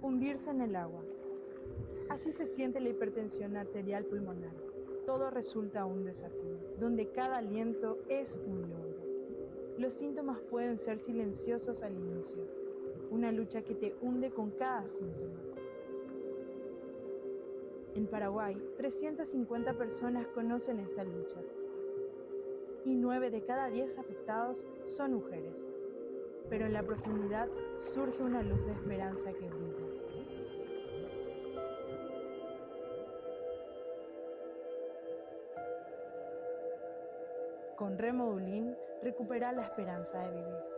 Hundirse en el agua. Así se siente la hipertensión arterial pulmonar. Todo resulta un desafío, donde cada aliento es un logro. Los síntomas pueden ser silenciosos al inicio, una lucha que te hunde con cada síntoma. En Paraguay, 350 personas conocen esta lucha y 9 de cada 10 afectados son mujeres. Pero en la profundidad surge una luz de esperanza que brilla. Con Remodulin recupera la esperanza de vivir.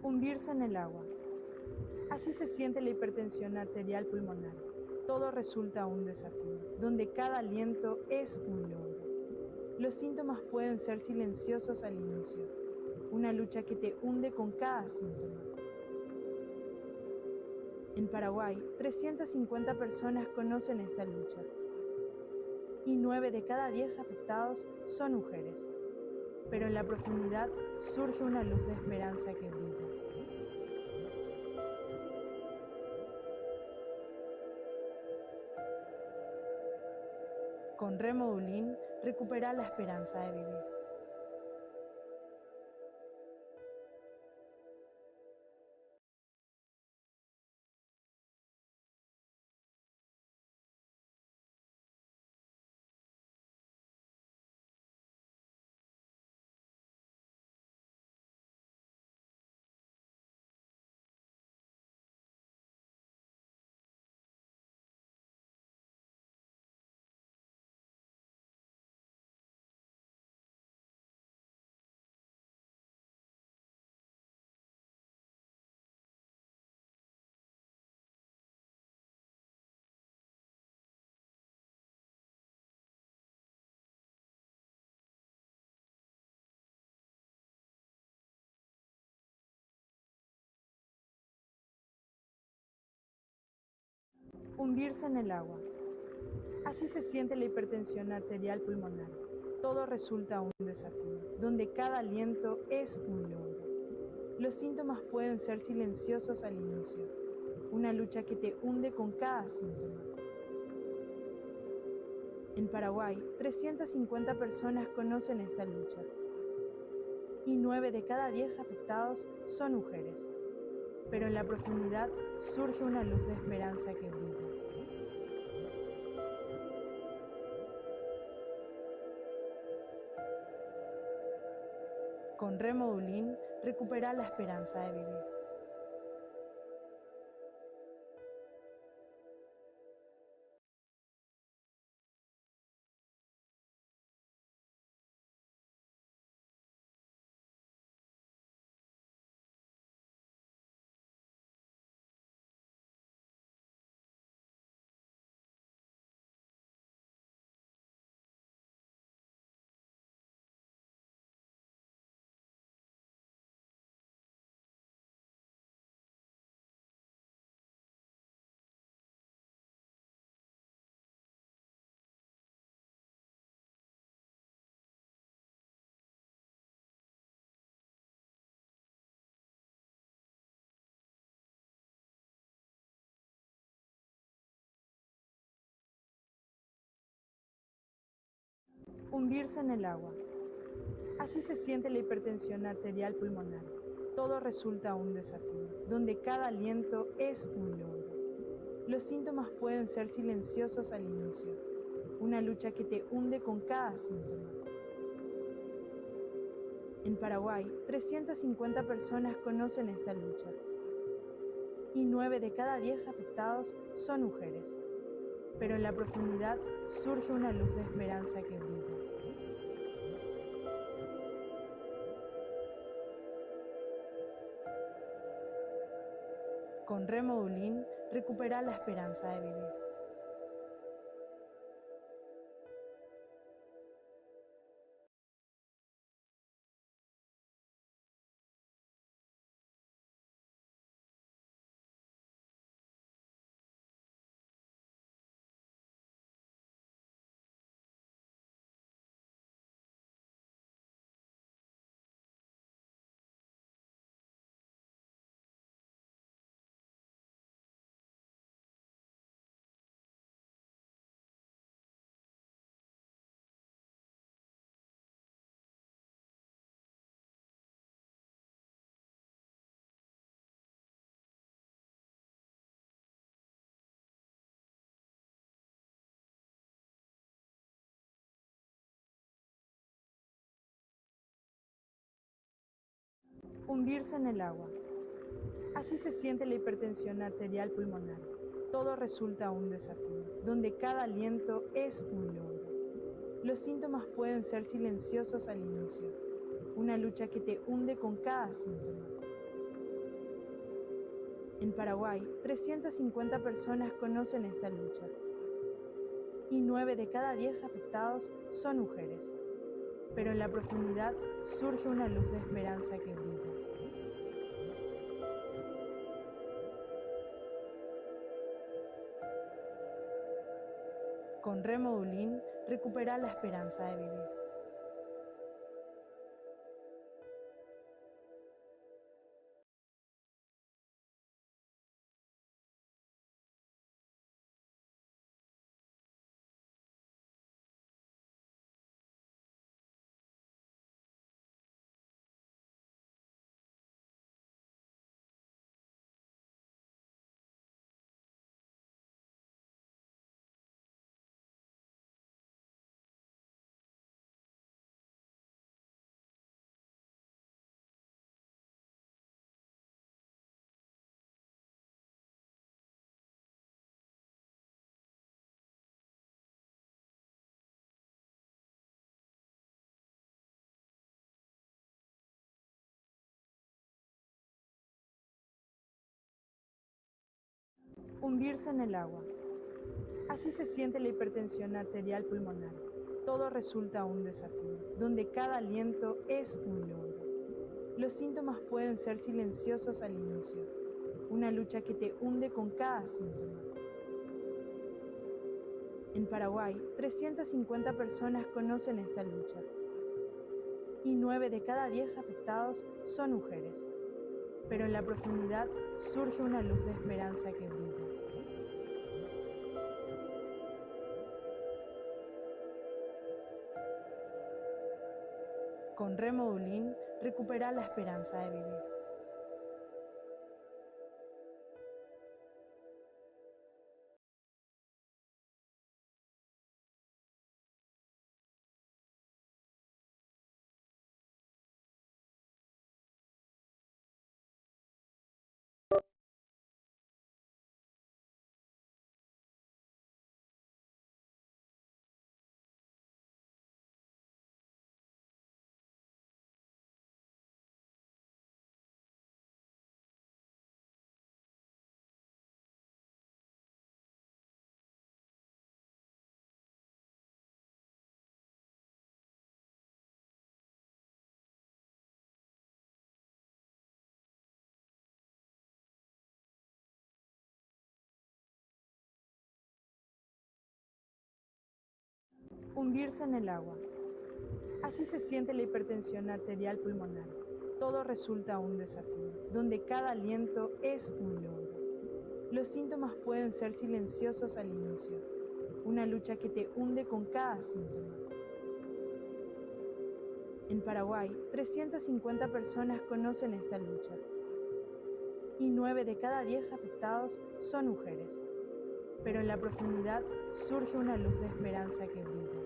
Hundirse en el agua. Así se siente la hipertensión arterial pulmonar. Todo resulta un desafío, donde cada aliento es un logro. Los síntomas pueden ser silenciosos al inicio, una lucha que te hunde con cada síntoma. En Paraguay, 350 personas conocen esta lucha y 9 de cada 10 afectados son mujeres. Pero en la profundidad surge una luz de esperanza que brilla. Con Remodulin recupera la esperanza de vivir. Hundirse en el agua. Así se siente la hipertensión arterial pulmonar. Todo resulta un desafío, donde cada aliento es un logro. Los síntomas pueden ser silenciosos al inicio, una lucha que te hunde con cada síntoma. En Paraguay, 350 personas conocen esta lucha y 9 de cada 10 afectados son mujeres. Pero en la profundidad surge una luz de esperanza que brilla. Con Remodulin recupera la esperanza de vivir. Hundirse en el agua. Así se siente la hipertensión arterial pulmonar. Todo resulta un desafío, donde cada aliento es un logro. Los síntomas pueden ser silenciosos al inicio, una lucha que te hunde con cada síntoma. En Paraguay, 350 personas conocen esta lucha y 9 de cada 10 afectados son mujeres. Pero en la profundidad surge una luz de esperanza que brilla. Con Remodulin recupera la esperanza de vivir. Hundirse en el agua. Así se siente la hipertensión arterial pulmonar. Todo resulta un desafío, donde cada aliento es un logro. Los síntomas pueden ser silenciosos al inicio, una lucha que te hunde con cada síntoma. En Paraguay, 350 personas conocen esta lucha y 9 de cada 10 afectados son mujeres. Pero en la profundidad surge una luz de esperanza que brilla. Con Remodulin recupera la esperanza de vivir. Hundirse en el agua. Así se siente la hipertensión arterial pulmonar. Todo resulta un desafío, donde cada aliento es un logro. Los síntomas pueden ser silenciosos al inicio, una lucha que te hunde con cada síntoma. En Paraguay, 350 personas conocen esta lucha y 9 de cada 10 afectados son mujeres. Pero en la profundidad surge una luz de esperanza que brilla. Con Remodulin recupera la esperanza de vivir. Hundirse en el agua. Así se siente la hipertensión arterial pulmonar. Todo resulta un desafío, donde cada aliento es un logro. Los síntomas pueden ser silenciosos al inicio, una lucha que te hunde con cada síntoma. En Paraguay, 350 personas conocen esta lucha y 9 de cada 10 afectados son mujeres. Pero en la profundidad surge una luz de esperanza que brilla.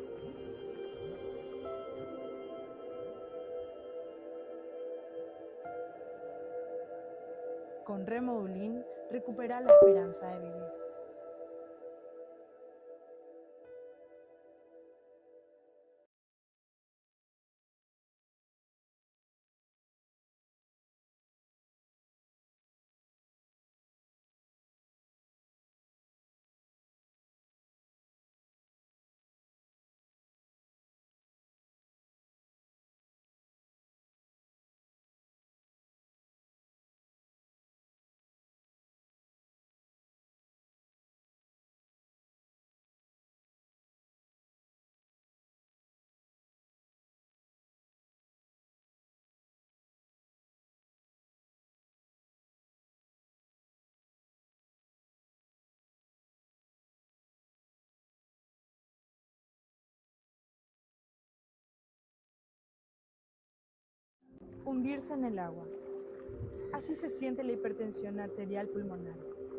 Con Remodulin recupera la esperanza de vivir. Hundirse en el agua. Así se siente la hipertensión arterial pulmonar.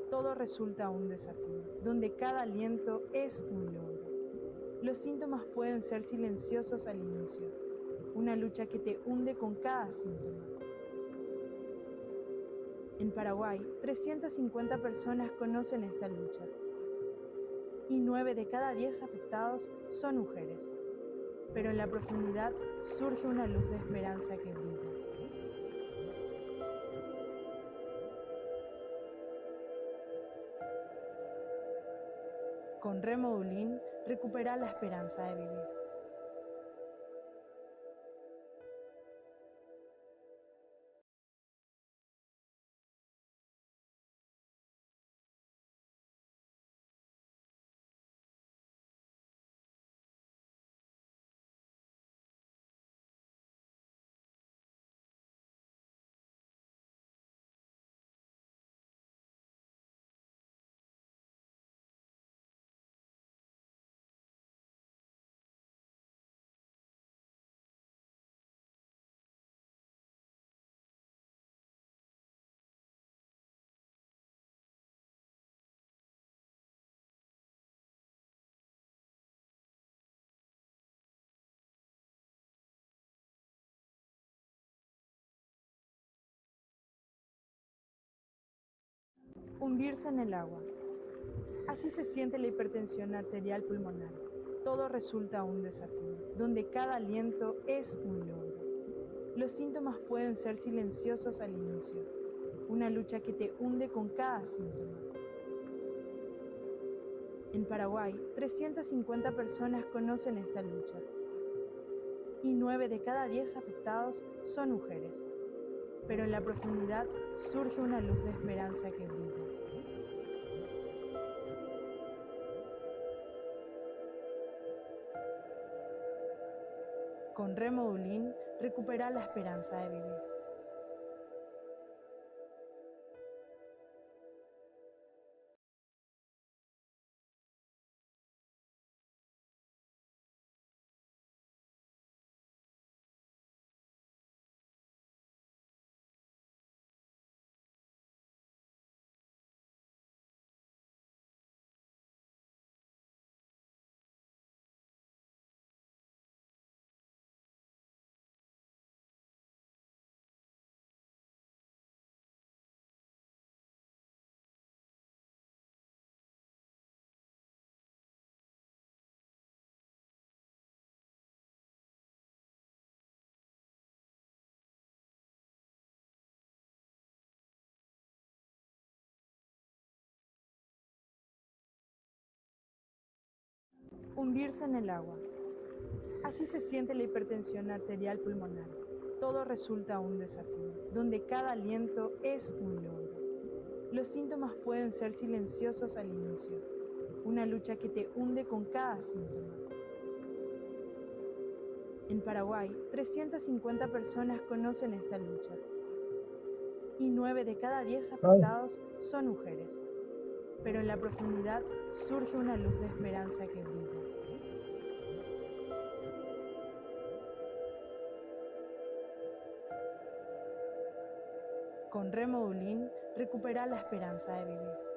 Todo resulta un desafío, donde cada aliento es un logro. Los síntomas pueden ser silenciosos al inicio, una lucha que te hunde con cada síntoma. En Paraguay, 350 personas conocen esta lucha y 9 de cada 10 afectados son mujeres. Pero en la profundidad surge una luz de esperanza que brilla. Con Remodulin recupera la esperanza de vivir. Hundirse en el agua. Así se siente la hipertensión arterial pulmonar. Todo resulta un desafío, donde cada aliento es un logro. Los síntomas pueden ser silenciosos al inicio, una lucha que te hunde con cada síntoma. En Paraguay, 350 personas conocen esta lucha y 9 de cada 10 afectados son mujeres. Pero en la profundidad surge una luz de esperanza que brilla. Con Remodulin recupera la esperanza de vivir. Hundirse en el agua. Así se siente la hipertensión arterial pulmonar. Todo resulta un desafío, donde cada aliento es un logro. Los síntomas pueden ser silenciosos al inicio, una lucha que te hunde con cada síntoma. En Paraguay, 350 personas conocen esta lucha y 9 de cada 10 afectados son mujeres. Pero en la profundidad surge una luz de esperanza que brilla. Con Remodulin recupera la esperanza de vivir.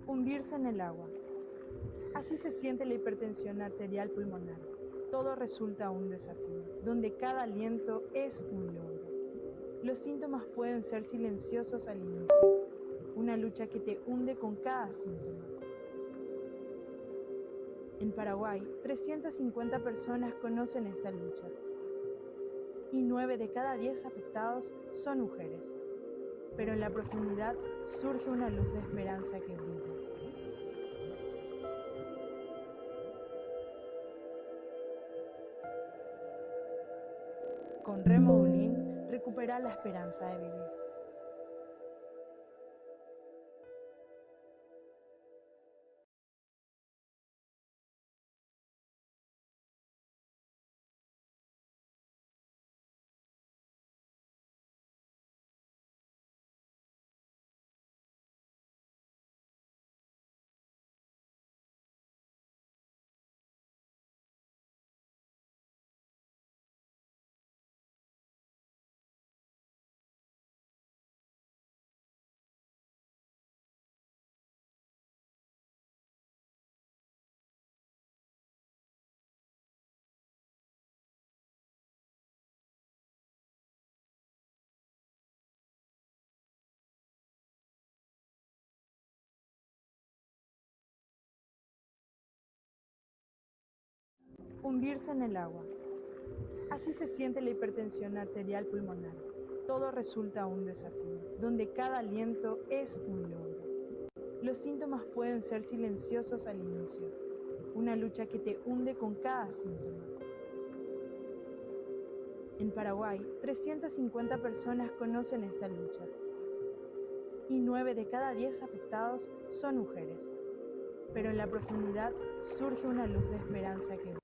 Hundirse en el agua. Así se siente la hipertensión arterial pulmonar. Todo resulta un desafío, donde cada aliento es un logro. Los síntomas pueden ser silenciosos al inicio, una lucha que te hunde con cada síntoma. En Paraguay, 350 personas conocen esta lucha y 9 de cada 10 afectados son mujeres. Pero en la profundidad surge una luz de esperanza que brilla. Con Remodulin recupera la esperanza de vivir. Hundirse en el agua. Así se siente la hipertensión arterial pulmonar. Todo resulta un desafío, donde cada aliento es un logro. Los síntomas pueden ser silenciosos al inicio, una lucha que te hunde con cada síntoma. En Paraguay, 350 personas conocen esta lucha y 9 de cada 10 afectados son mujeres. Pero en la profundidad surge una luz de esperanza que brilla.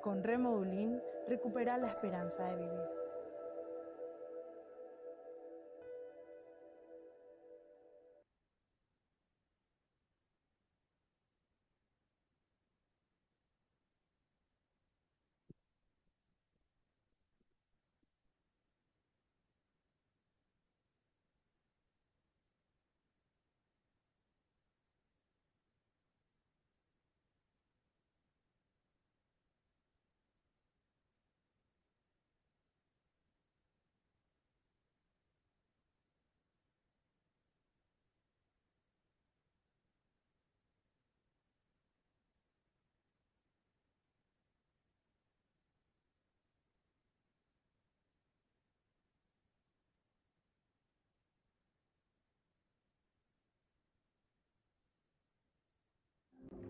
Con Remodulin recupera la esperanza de vivir.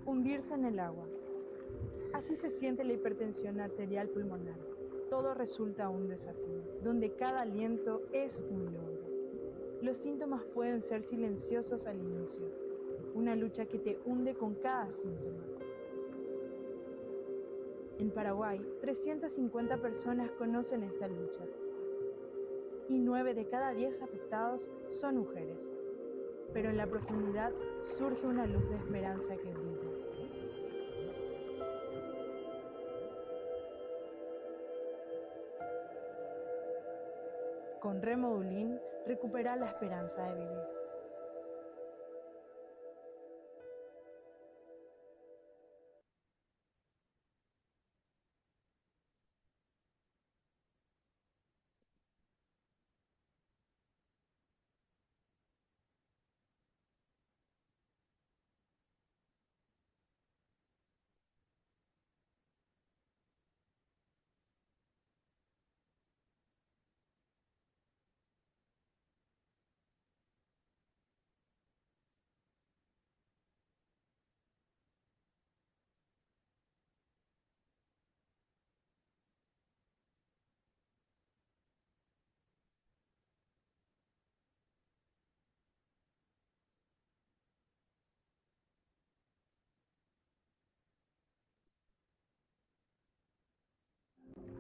Hundirse en el agua. Así se siente la hipertensión arterial pulmonar. Todo resulta un desafío, donde cada aliento es un logro. Los síntomas pueden ser silenciosos al inicio, una lucha que te hunde con cada síntoma. En Paraguay, 350 personas conocen esta lucha y 9 de cada 10 afectados son mujeres. Pero en la profundidad surge una luz de esperanza que brilla. Con Remodulin recupera la esperanza de vivir.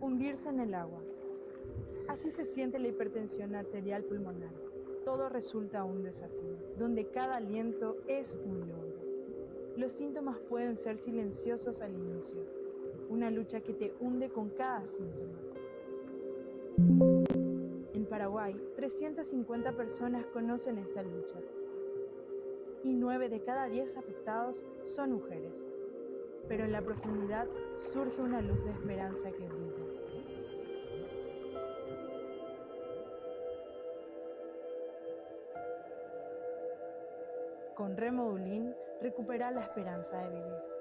Hundirse en el agua. Así se siente la hipertensión arterial pulmonar. Todo resulta un desafío, donde cada aliento es un logro. Los síntomas pueden ser silenciosos al inicio, una lucha que te hunde con cada síntoma. En Paraguay, 350 personas conocen esta lucha y 9 de cada 10 afectados son mujeres. Pero en la profundidad surge una luz de esperanza que brilla. Con Remodulin recupera la esperanza de vivir.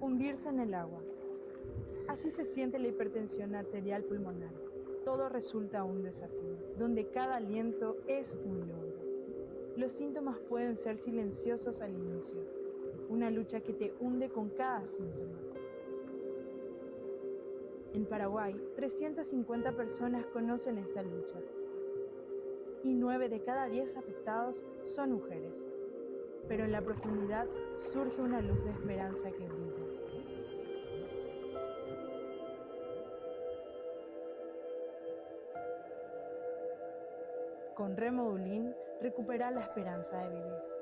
Hundirse en el agua. Así se siente la hipertensión arterial pulmonar. Todo resulta un desafío, donde cada aliento es un logro. Los síntomas pueden ser silenciosos al inicio, una lucha que te hunde con cada síntoma. En Paraguay, 350 personas conocen esta lucha y 9 de cada 10 afectados son mujeres. Pero en la profundidad surge una luz de esperanza que brilla. Con Remodulin recupera la esperanza de vivir.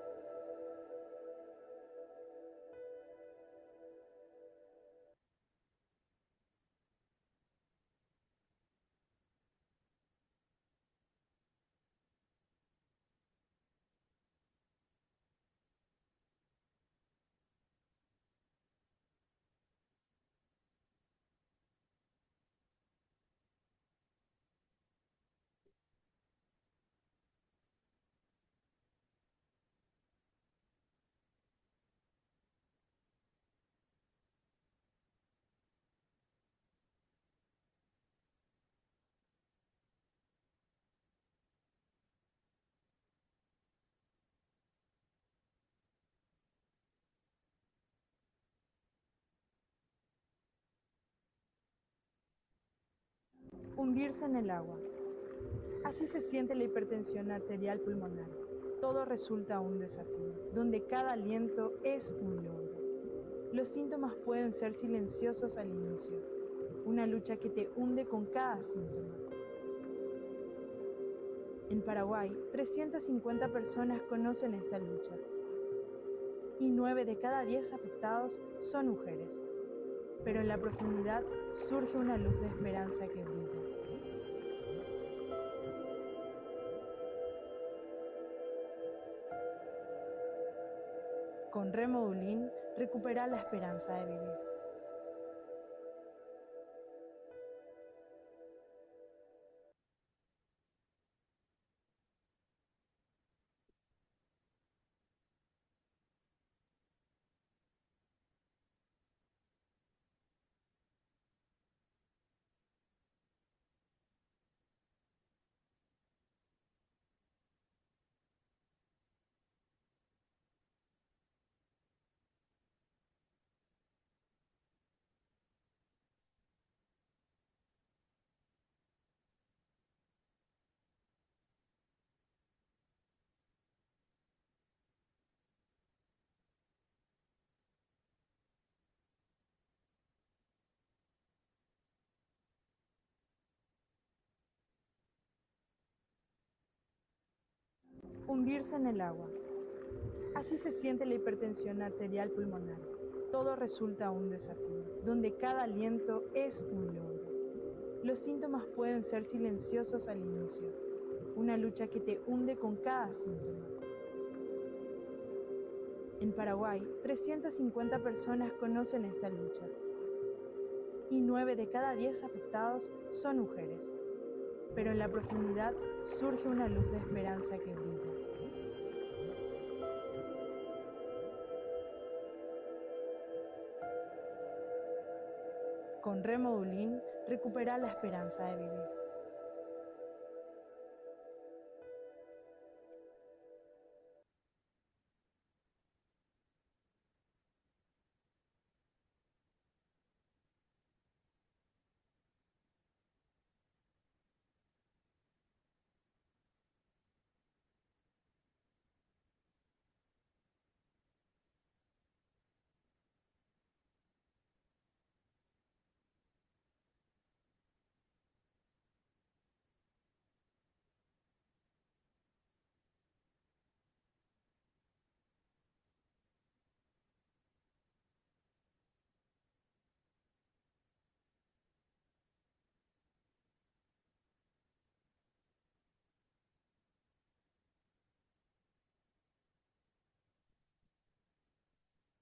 Hundirse en el agua. Así se siente la hipertensión arterial pulmonar. Todo resulta un desafío, donde cada aliento es un logro. Los síntomas pueden ser silenciosos al inicio, una lucha que te hunde con cada síntoma. En Paraguay, 350 personas conocen esta lucha y 9 de cada 10 afectados son mujeres. Pero en la profundidad surge una luz de esperanza que brilla. Con Remodulin recupera la esperanza de vivir. Hundirse en el agua. Así se siente la hipertensión arterial pulmonar. Todo resulta un desafío, donde cada aliento es un logro. Los síntomas pueden ser silenciosos al inicio, una lucha que te hunde con cada síntoma. En Paraguay, 350 personas conocen esta lucha y 9 de cada 10 afectados son mujeres. Pero en la profundidad surge una luz de esperanza que brilla. con Remodulin recupera la esperanza de vivir.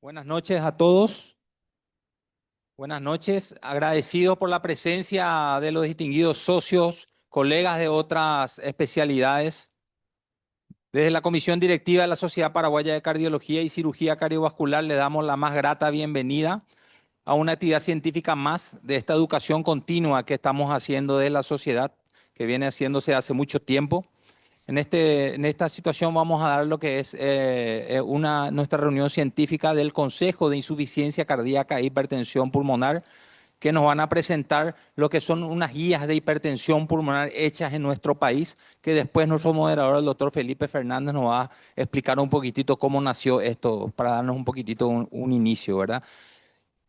Buenas noches a todos. Buenas noches. Agradecido por la presencia de los distinguidos socios, colegas de otras especialidades. Desde la Comisión Directiva de la Sociedad Paraguaya de Cardiología y Cirugía Cardiovascular le damos la más grata bienvenida a una actividad científica más de esta educación continua que estamos haciendo de la sociedad, que viene haciéndose hace mucho tiempo. En esta situación vamos a dar lo que es nuestra reunión científica del Consejo de Insuficiencia Cardíaca e Hipertensión Pulmonar, que nos van a presentar lo que son unas guías de hipertensión pulmonar hechas en nuestro país, que después nuestro moderador, el doctor Felipe Fernández, nos va a explicar un poquitito cómo nació esto, para darnos un poquitito un inicio, ¿verdad?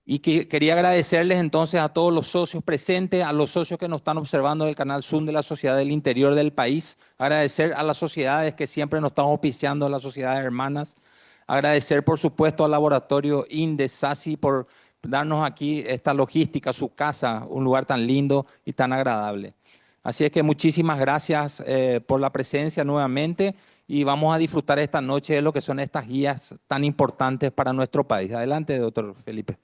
Y que quería agradecerles entonces a todos los socios presentes, a los socios que nos están observando del canal Zoom de la Sociedad del Interior del país, agradecer a las sociedades que siempre nos están auspiciando, las sociedades hermanas, agradecer por supuesto al laboratorio INDE SASI por darnos aquí esta logística, su casa, un lugar tan lindo y tan agradable. Así es que muchísimas gracias por la presencia nuevamente y vamos a disfrutar esta noche de lo que son estas guías tan importantes para nuestro país. Adelante, doctor Felipe.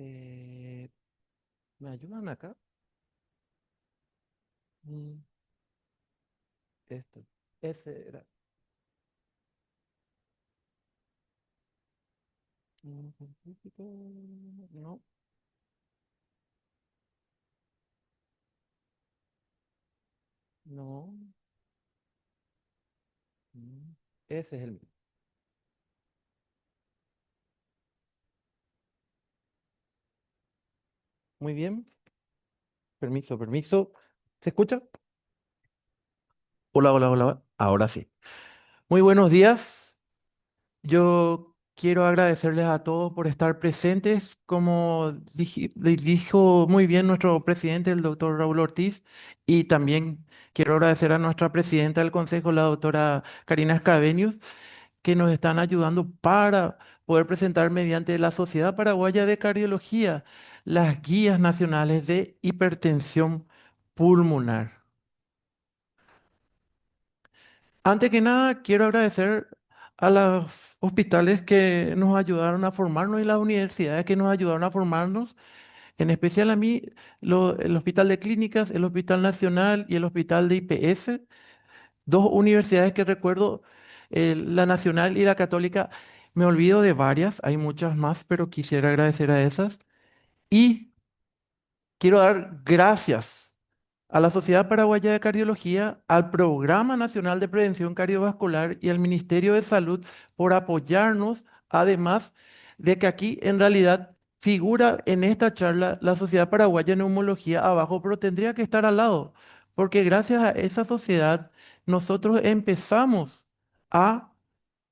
Eh, ¿Me ayudan acá? Mm, Esto. Ese era. No, no. mm, Ese es el mío. Muy bien. Permiso, permiso. ¿Se escucha? Hola, hola, hola. Ahora sí. Muy buenos días. Yo quiero agradecerles a todos por estar presentes. Como dijo muy bien nuestro presidente, el doctor Raúl Ortiz, y también quiero agradecer a nuestra presidenta del Consejo, la doctora Karina Escabeños, que nos están ayudando para poder presentar mediante la Sociedad Paraguaya de Cardiología las guías nacionales de hipertensión pulmonar. Antes que nada, quiero agradecer a los hospitales que nos ayudaron a formarnos y las universidades que nos ayudaron a formarnos, en especial a mí, el Hospital de Clínicas, el Hospital Nacional y el Hospital de IPS, dos universidades que recuerdo, la Nacional y la Católica. Me olvido de varias, hay muchas más, pero quisiera agradecer a esas. Y quiero dar gracias a la Sociedad Paraguaya de Cardiología, al Programa Nacional de Prevención Cardiovascular y al Ministerio de Salud por apoyarnos, además de que aquí en realidad figura en esta charla la Sociedad Paraguaya de Neumología abajo, pero tendría que estar al lado, porque gracias a esa sociedad nosotros empezamos a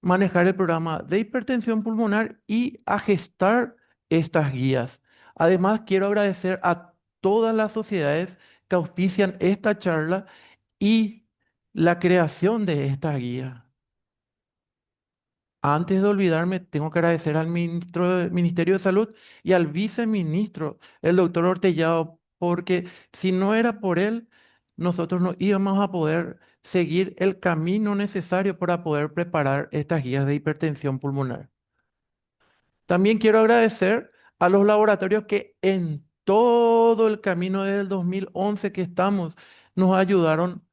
manejar el programa de hipertensión pulmonar y a gestar estas guías. Además, quiero agradecer a todas las sociedades que auspician esta charla y la creación de esta guía. Antes de olvidarme, tengo que agradecer al Ministerio de Salud y al viceministro, el doctor Ortellado, porque si no era por él, nosotros no íbamos a poder seguir el camino necesario para poder preparar estas guías de hipertensión pulmonar. También quiero agradecer a los laboratorios que en todo el camino desde el 2011 que estamos nos ayudaron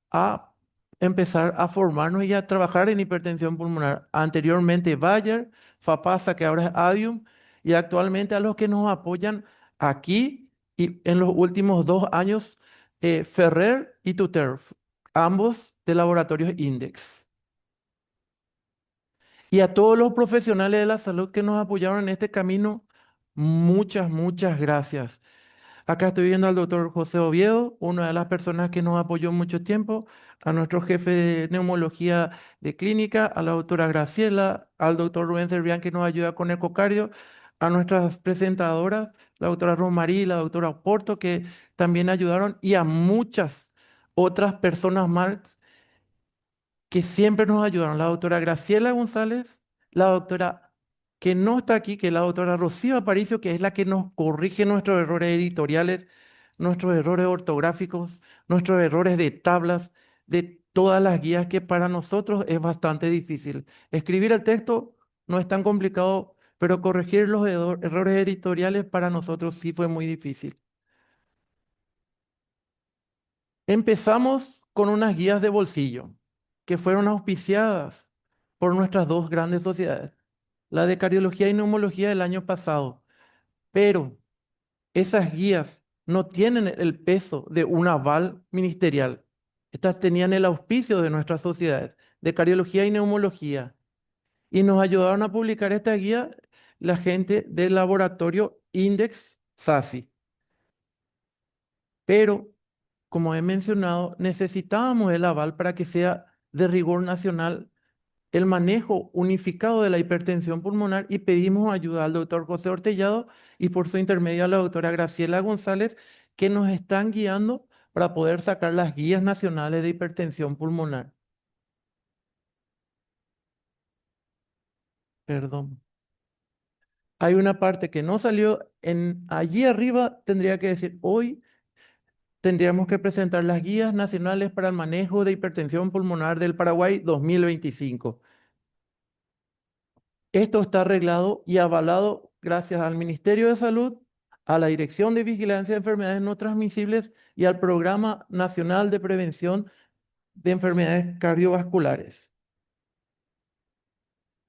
a empezar a formarnos y a trabajar en hipertensión pulmonar. Anteriormente Bayer, FAPASA, que ahora es Adium, y actualmente a los que nos apoyan aquí y en los últimos 2 años, Ferrer y Tuterf, ambos de laboratorios Index. Y a todos los profesionales de la salud que nos apoyaron en este camino, muchas, muchas gracias. Acá estoy viendo al doctor José Oviedo, una de las personas que nos apoyó mucho tiempo, a nuestro jefe de neumología de clínica, a la doctora Graciela, al doctor Rubén Servián que nos ayuda con ecocardio, a nuestras presentadoras, la doctora Romarí y la doctora Oporto, que también ayudaron, y a muchas otras personas más que siempre nos ayudaron, la doctora Graciela González, la doctora que no está aquí, que es la doctora Rocío Aparicio, que es la que nos corrige nuestros errores editoriales, nuestros errores ortográficos, nuestros errores de tablas, de todas las guías que para nosotros es bastante difícil. Escribir el texto no es tan complicado, pero corregir los errores editoriales para nosotros sí fue muy difícil. Empezamos con unas guías de bolsillo que fueron auspiciadas por nuestras dos grandes sociedades, la de cardiología y neumología del año pasado, pero esas guías no tienen el peso de un aval ministerial. Estas tenían el auspicio de nuestras sociedades de cardiología y neumología y nos ayudaron a publicar esta guía la gente del laboratorio Index SASI. Pero como he mencionado, necesitábamos el aval para que sea de rigor nacional el manejo unificado de la hipertensión pulmonar y pedimos ayuda al doctor José Ortellado y por su intermedio a la doctora Graciela González, que nos están guiando para poder sacar las guías nacionales de hipertensión pulmonar. Perdón. Hay una parte que no salió allí arriba, tendría que decir hoy. Tendríamos que presentar las guías nacionales para el manejo de hipertensión pulmonar del Paraguay 2025. Esto está arreglado y avalado gracias al Ministerio de Salud, a la Dirección de Vigilancia de Enfermedades No Transmisibles y al Programa Nacional de Prevención de Enfermedades Cardiovasculares.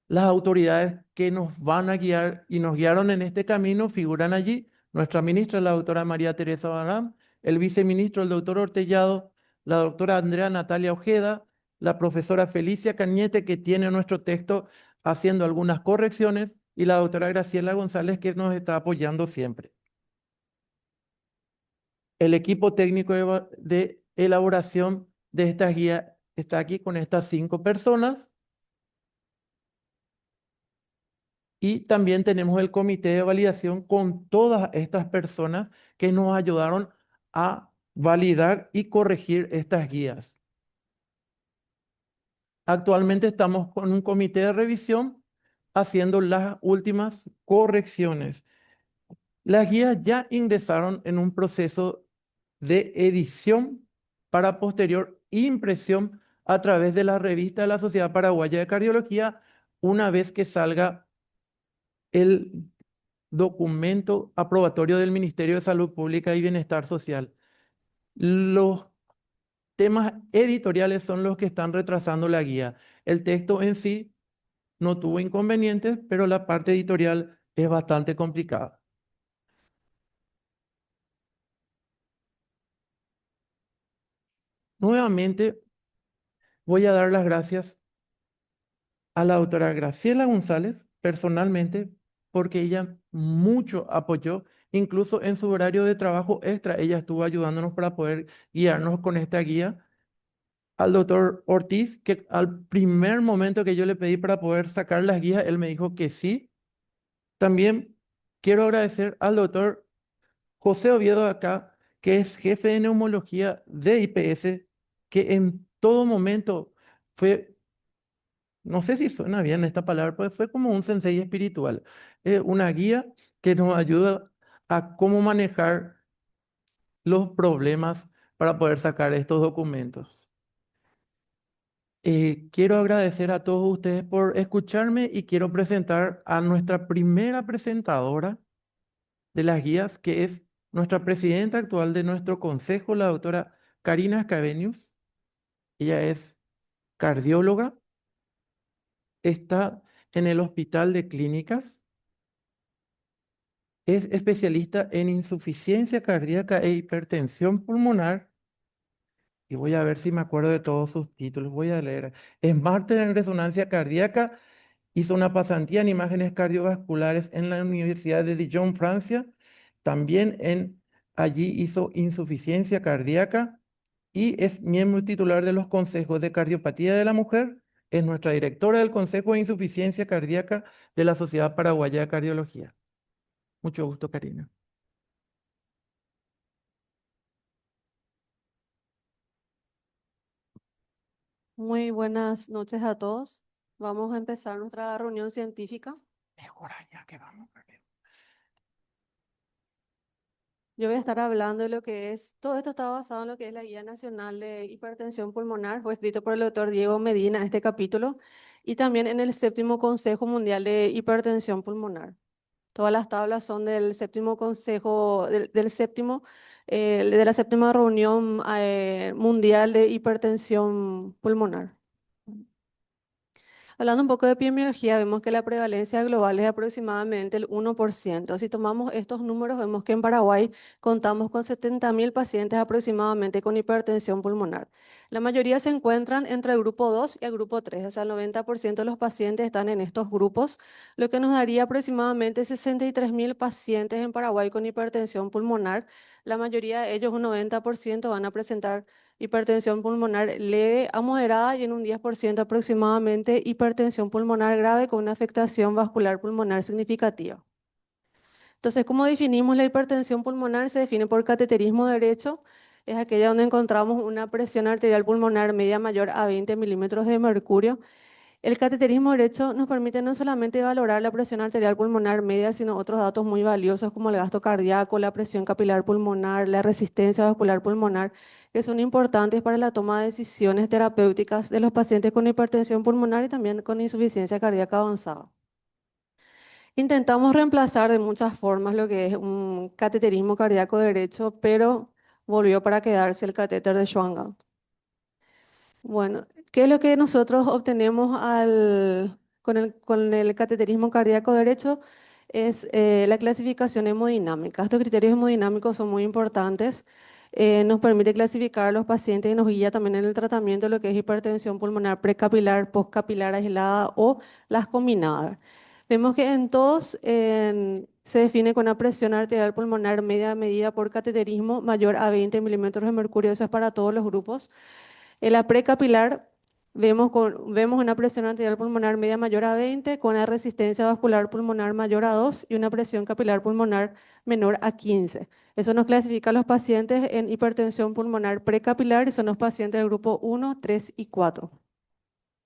Las autoridades que nos van a guiar y nos guiaron en este camino figuran allí: nuestra ministra, la doctora María Teresa Barán, el viceministro, el doctor Ortellado, la doctora Andrea Natalia Ojeda, la profesora Felicia Cañete, que tiene nuestro texto haciendo algunas correcciones, y la doctora Graciela González, que nos está apoyando siempre. El equipo técnico de elaboración de esta guía está aquí con estas 5 personas. Y también tenemos el comité de validación con todas estas personas que nos ayudaron a validar y corregir estas guías. Actualmente estamos con un comité de revisión haciendo las últimas correcciones. Las guías ya ingresaron en un proceso de edición para posterior impresión a través de la revista de la Sociedad Paraguaya de Cardiología, una vez que salga el documento aprobatorio del Ministerio de Salud Pública y Bienestar Social. Los temas editoriales son los que están retrasando la guía. El texto en sí no tuvo inconvenientes, pero la parte editorial es bastante complicada. Nuevamente voy a dar las gracias a la doctora Graciela González personalmente, porque ella mucho apoyó, incluso en su horario de trabajo extra, ella estuvo ayudándonos para poder guiarnos con esta guía. Al doctor Ortiz, que al primer momento que yo le pedí para poder sacar las guías, él me dijo que sí. También quiero agradecer al doctor José Oviedo acá, que es jefe de neumología de IPS, que en todo momento fue, no sé si suena bien esta palabra, pero fue como un sensei espiritual, una guía que nos ayuda a cómo manejar los problemas para poder sacar estos documentos. Quiero agradecer a todos ustedes por escucharme y quiero presentar a nuestra primera presentadora de las guías, que es nuestra presidenta actual de nuestro consejo, la doctora Karina Scavenius. Ella es cardióloga, está en el Hospital de Clínicas, es especialista en insuficiencia cardíaca e hipertensión pulmonar. Y voy a ver si me acuerdo de todos sus títulos. Voy a leer. Es máster en resonancia cardíaca. Hizo una pasantía en imágenes cardiovasculares en la Universidad de Dijon, Francia. También allí hizo insuficiencia cardíaca y es miembro titular de los consejos de cardiopatía de la mujer. Es nuestra directora del Consejo de Insuficiencia Cardíaca de la Sociedad Paraguaya de Cardiología. Mucho gusto, Karina. Muy buenas noches a todos. Vamos a empezar nuestra reunión científica. Mejor allá que vamos. Yo voy a estar hablando de lo que es, todo esto está basado en lo que es la Guía Nacional de Hipertensión Pulmonar, fue escrito por el doctor Diego Medina este capítulo, y también en el séptimo Consejo Mundial de Hipertensión Pulmonar. Todas las tablas son del séptimo consejo, del séptimo, de la séptima reunión mundial de hipertensión pulmonar. Hablando un poco de epidemiología, vemos que la prevalencia global es aproximadamente el 1%. Si tomamos estos números, vemos que en Paraguay contamos con 70.000 pacientes aproximadamente con hipertensión pulmonar. La mayoría se encuentran entre el grupo 2 y el grupo 3, o sea, el 90% de los pacientes están en estos grupos, lo que nos daría aproximadamente 63.000 pacientes en Paraguay con hipertensión pulmonar. La mayoría de ellos, un 90%, van a presentar hipertensión pulmonar leve a moderada y en un 10% aproximadamente hipertensión pulmonar grave con una afectación vascular pulmonar significativa. Entonces, ¿cómo definimos la hipertensión pulmonar? Se define por cateterismo derecho. Es aquella donde encontramos una presión arterial pulmonar media mayor a 20 milímetros de mercurio. El cateterismo derecho nos permite no solamente valorar la presión arterial pulmonar media, sino otros datos muy valiosos como el gasto cardíaco, la presión capilar pulmonar, la resistencia vascular pulmonar, que son importantes para la toma de decisiones terapéuticas de los pacientes con hipertensión pulmonar y también con insuficiencia cardíaca avanzada. Intentamos reemplazar de muchas formas lo que es un cateterismo cardíaco derecho, pero volvió para quedarse el catéter de Schwangau. Bueno, ¿qué es lo que nosotros obtenemos con el cateterismo cardíaco derecho? Es la clasificación hemodinámica. Estos criterios hemodinámicos son muy importantes. Nos permite clasificar a los pacientes y nos guía también en el tratamiento de lo que es hipertensión pulmonar precapilar, postcapilar aislada o las combinadas. Vemos que en todos se define con una presión arterial pulmonar media medida por cateterismo mayor a 20 milímetros de mercurio. Eso es para todos los grupos. En la precapilar vemos una presión arterial pulmonar media mayor a 20 con una resistencia vascular pulmonar mayor a 2 y una presión capilar pulmonar menor a 15. Eso nos clasifica a los pacientes en hipertensión pulmonar precapilar y son los pacientes del grupo 1, 3 y 4.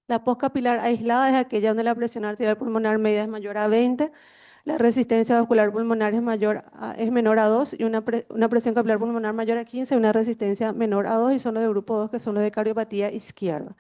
La postcapilar aislada es aquella donde la presión arterial pulmonar media es mayor a 20, la resistencia vascular pulmonar es menor a 2 y una presión capilar pulmonar mayor a 15 y una resistencia menor a 2 y son los del grupo 2 que son los de cardiopatía izquierda.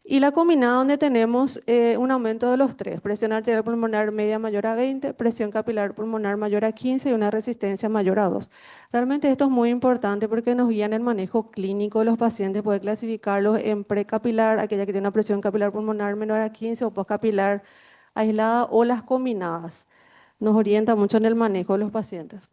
Y la combinada donde tenemos un aumento de los tres, presión arterial pulmonar media mayor a 20, presión capilar pulmonar mayor a 15 y una resistencia mayor a 2. Realmente esto es muy importante porque nos guía en el manejo clínico de los pacientes, poder clasificarlos en precapilar, aquella que tiene una presión capilar pulmonar menor a 15 o postcapilar aislada o las combinadas. Nos orienta mucho en el manejo de los pacientes.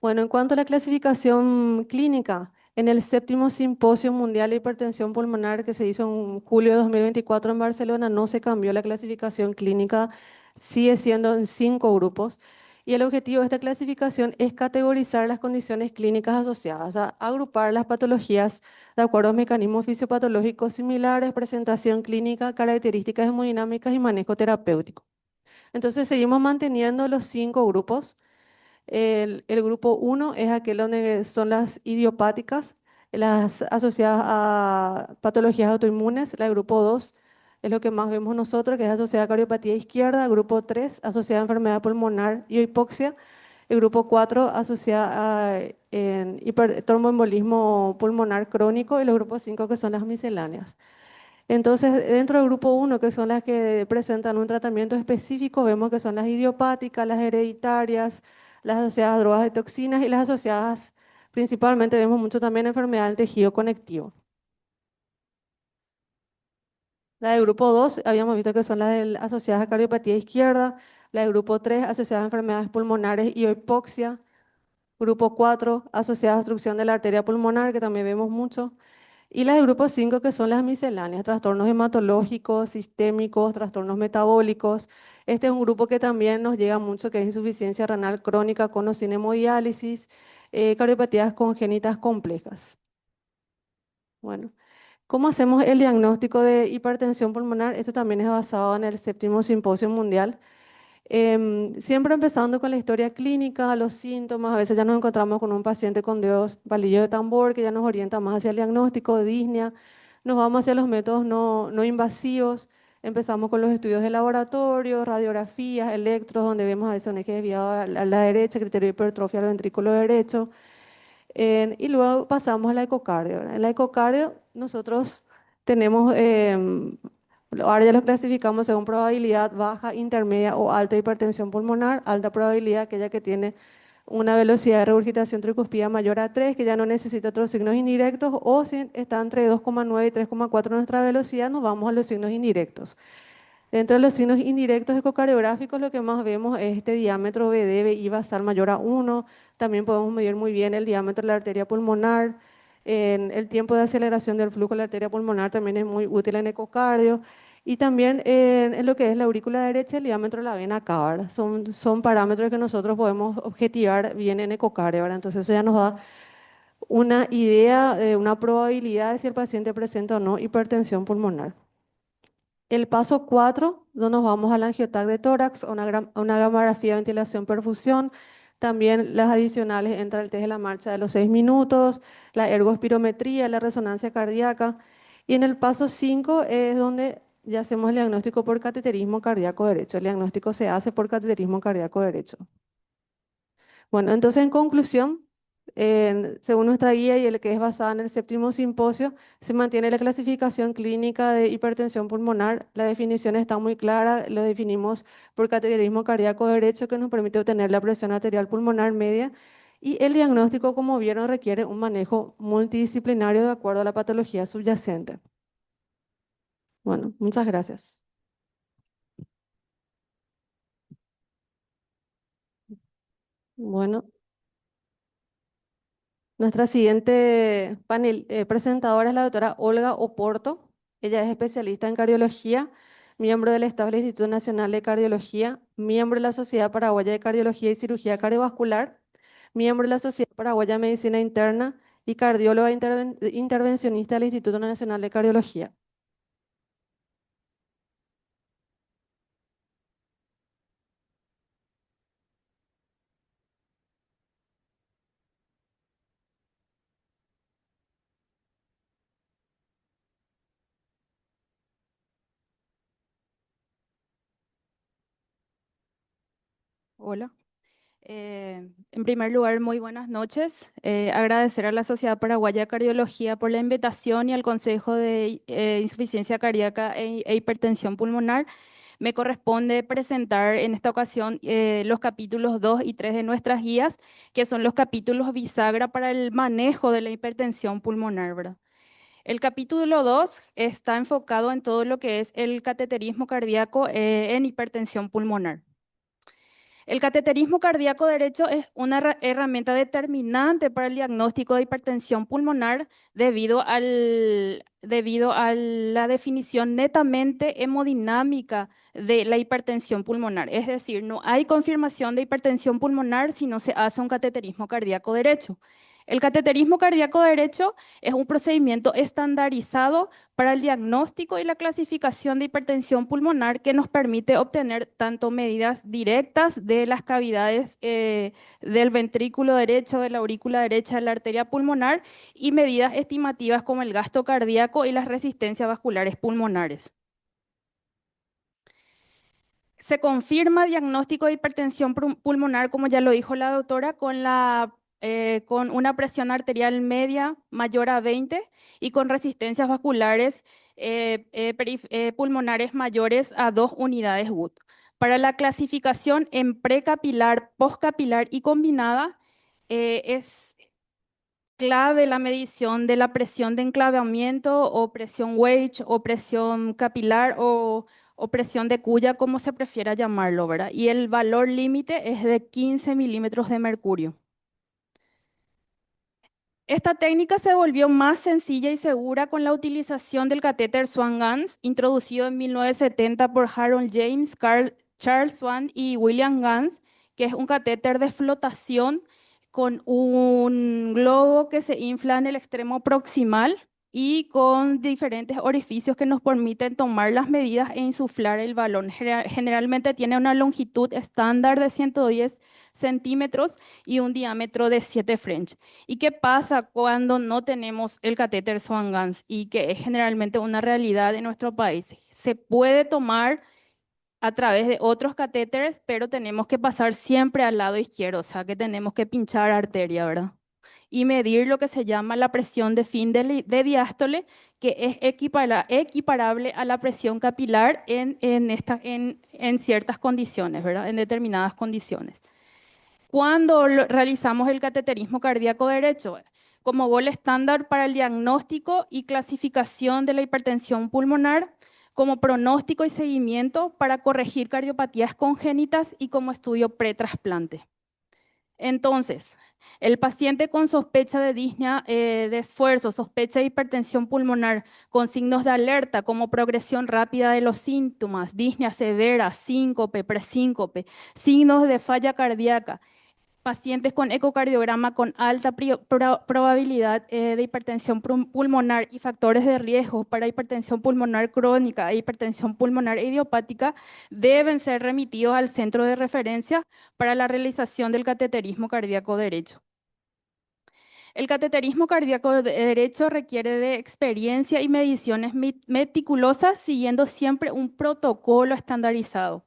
Bueno, en cuanto a la clasificación clínica, en el séptimo Simposio Mundial de Hipertensión Pulmonar que se hizo en julio de 2024 en Barcelona, no se cambió la clasificación clínica, sigue siendo en 5 grupos. Y el objetivo de esta clasificación es categorizar las condiciones clínicas asociadas, o sea, agrupar las patologías de acuerdo a mecanismos fisiopatológicos similares, presentación clínica, características hemodinámicas y manejo terapéutico. Entonces, seguimos manteniendo los 5 grupos. El grupo 1 es aquel donde son las idiopáticas, las asociadas a patologías autoinmunes. El grupo 2 es lo que más vemos nosotros, que es asociada a cardiopatía izquierda. Grupo 3, asociada a enfermedad pulmonar y hipoxia. El grupo 4 asociada en tromboembolismo pulmonar crónico y los grupos 5 que son las misceláneas. Entonces, dentro del grupo 1, que son las que presentan un tratamiento específico, vemos que son las idiopáticas, las hereditarias, las asociadas a drogas y toxinas y las asociadas, principalmente vemos mucho también enfermedad del tejido conectivo. La del grupo 2, habíamos visto que son asociadas a cardiopatía izquierda, la del grupo 3, asociadas a enfermedades pulmonares y hipoxia, grupo 4, asociadas a obstrucción de la arteria pulmonar, que también vemos mucho, y las del grupo 5, que son las misceláneas, trastornos hematológicos, sistémicos, trastornos metabólicos. Este es un grupo que también nos llega mucho, que es insuficiencia renal crónica con o sin hemodiálisis, cardiopatías congénitas complejas. Bueno. ¿Cómo hacemos el diagnóstico de hipertensión pulmonar? Esto también es basado en el séptimo simposio mundial. Siempre empezando con la historia clínica, los síntomas. A veces ya nos encontramos con un paciente con dedos palillo de tambor que ya nos orienta más hacia el diagnóstico de disnea. Nos vamos hacia los métodos no invasivos. Empezamos con los estudios de laboratorio, radiografías, electros, donde vemos a veces un eje desviado a la derecha, criterio de hipertrofia al ventrículo derecho. Y luego pasamos a la ecocardio, ¿verdad? En la ecocardio nosotros tenemos, ahora ya los clasificamos según probabilidad baja, intermedia o alta hipertensión pulmonar. Alta probabilidad, aquella que tiene una velocidad de regurgitación tricuspida mayor a 3, que ya no necesita otros signos indirectos, o si está entre 2,9 y 3,4 nuestra velocidad, nos vamos a los signos indirectos. Dentro de los signos indirectos ecocardiográficos, lo que más vemos es este diámetro BD, BI basal mayor a 1. También podemos medir muy bien el diámetro de la arteria pulmonar. El tiempo de aceleración del flujo de la arteria pulmonar también es muy útil en ecocardio. Y también en lo que es la aurícula derecha, el diámetro de la vena cava, ¿verdad? Son parámetros que nosotros podemos objetivar bien en ecocardio, ¿verdad? Entonces eso ya nos da una idea, una probabilidad de si el paciente presenta o no hipertensión pulmonar. El paso 4, donde nos vamos al angiotac de tórax, una gamografía de ventilación perfusión. También las adicionales entra el test de la marcha de los 6 minutos, la ergospirometría, la resonancia cardíaca. Y en el paso 5 es donde ya hacemos el diagnóstico por cateterismo cardíaco derecho. El diagnóstico se hace por cateterismo cardíaco derecho. Bueno, entonces en conclusión, según nuestra guía y el que es basada en el séptimo simposio, se mantiene la clasificación clínica de hipertensión pulmonar. La definición está muy clara, lo definimos por cateterismo cardíaco derecho, que nos permite obtener la presión arterial pulmonar media. Y el diagnóstico, como vieron, requiere un manejo multidisciplinario de acuerdo a la patología subyacente. Bueno, muchas gracias. Bueno. Nuestra siguiente presentadora es la doctora Olga Oporto. Ella es especialista en cardiología, miembro del staff del Instituto Nacional de Cardiología, miembro de la Sociedad Paraguaya de Cardiología y Cirugía Cardiovascular, miembro de la Sociedad Paraguaya de Medicina Interna y cardióloga intervencionista del Instituto Nacional de Cardiología. Hola. En primer lugar, muy buenas noches. Agradecer a la Sociedad Paraguaya de Cardiología por la invitación y al Consejo de Insuficiencia Cardíaca e Hipertensión Pulmonar. Me corresponde presentar en esta ocasión los capítulos 2 y 3 de nuestras guías, que son los capítulos bisagra para el manejo de la hipertensión pulmonar, ¿verdad? El capítulo 2 está enfocado en todo lo que es el cateterismo cardíaco en hipertensión pulmonar. El cateterismo cardíaco derecho es una herramienta determinante para el diagnóstico de hipertensión pulmonar debido a la definición netamente hemodinámica de la hipertensión pulmonar. Es decir, no hay confirmación de hipertensión pulmonar si no se hace un cateterismo cardíaco derecho. El cateterismo cardíaco derecho es un procedimiento estandarizado para el diagnóstico y la clasificación de hipertensión pulmonar que nos permite obtener tanto medidas directas de las cavidades del ventrículo derecho, de la aurícula derecha, de la arteria pulmonar y medidas estimativas como el gasto cardíaco y las resistencias vasculares pulmonares. Se confirma diagnóstico de hipertensión pulmonar, como ya lo dijo la doctora, con una presión arterial media mayor a 20 y con resistencias vasculares pulmonares mayores a 2 unidades Wood. Para la clasificación en precapilar, postcapilar y combinada, es clave la medición de la presión de enclavamiento o presión Wedge o presión capilar o presión de Cuya, como se prefiera llamarlo, ¿verdad? Y el valor límite es de 15 milímetros de mercurio. Esta técnica se volvió más sencilla y segura con la utilización del catéter Swan-Ganz, introducido en 1970 por Harold James, Charles Swan y William Ganz, que es un catéter de flotación con un globo que se infla en el extremo proximal y con diferentes orificios que nos permiten tomar las medidas e insuflar el balón. Generalmente tiene una longitud estándar de 110 centímetros y un diámetro de 7 French. ¿Y qué pasa cuando no tenemos el catéter Swan-Ganz y que es generalmente una realidad en nuestro país? Se puede tomar a través de otros catéteres, pero tenemos que pasar siempre al lado izquierdo, o sea que tenemos que pinchar arteria, ¿verdad? Y medir lo que se llama la presión de fin de diástole, que es equiparable a la presión capilar en ciertas condiciones, ¿verdad? En determinadas condiciones. Cuando realizamos el cateterismo cardíaco derecho, como gol estándar para el diagnóstico y clasificación de la hipertensión pulmonar, como pronóstico y seguimiento para corregir cardiopatías congénitas y como estudio pretrasplante. Entonces, el paciente con sospecha de disnea de esfuerzo, sospecha de hipertensión pulmonar con signos de alerta como progresión rápida de los síntomas, disnea severa, síncope, presíncope, signos de falla cardíaca, pacientes con ecocardiograma con alta probabilidad de hipertensión pulmonar y factores de riesgo para hipertensión pulmonar crónica e hipertensión pulmonar idiopática deben ser remitidos al centro de referencia para la realización del cateterismo cardíaco derecho. El cateterismo cardíaco derecho requiere de experiencia y mediciones meticulosas siguiendo siempre un protocolo estandarizado.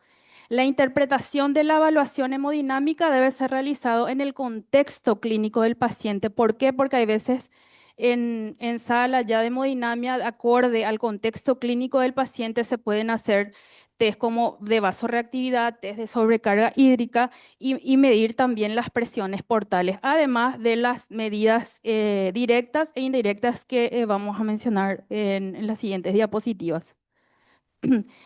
La interpretación de la evaluación hemodinámica debe ser realizado en el contexto clínico del paciente. ¿Por qué? Porque hay veces en sala ya de hemodinamia, acorde al contexto clínico del paciente, se pueden hacer test como de vasorreactividad, test de sobrecarga hídrica y medir también las presiones portales, además de las medidas directas e indirectas que vamos a mencionar en las siguientes diapositivas.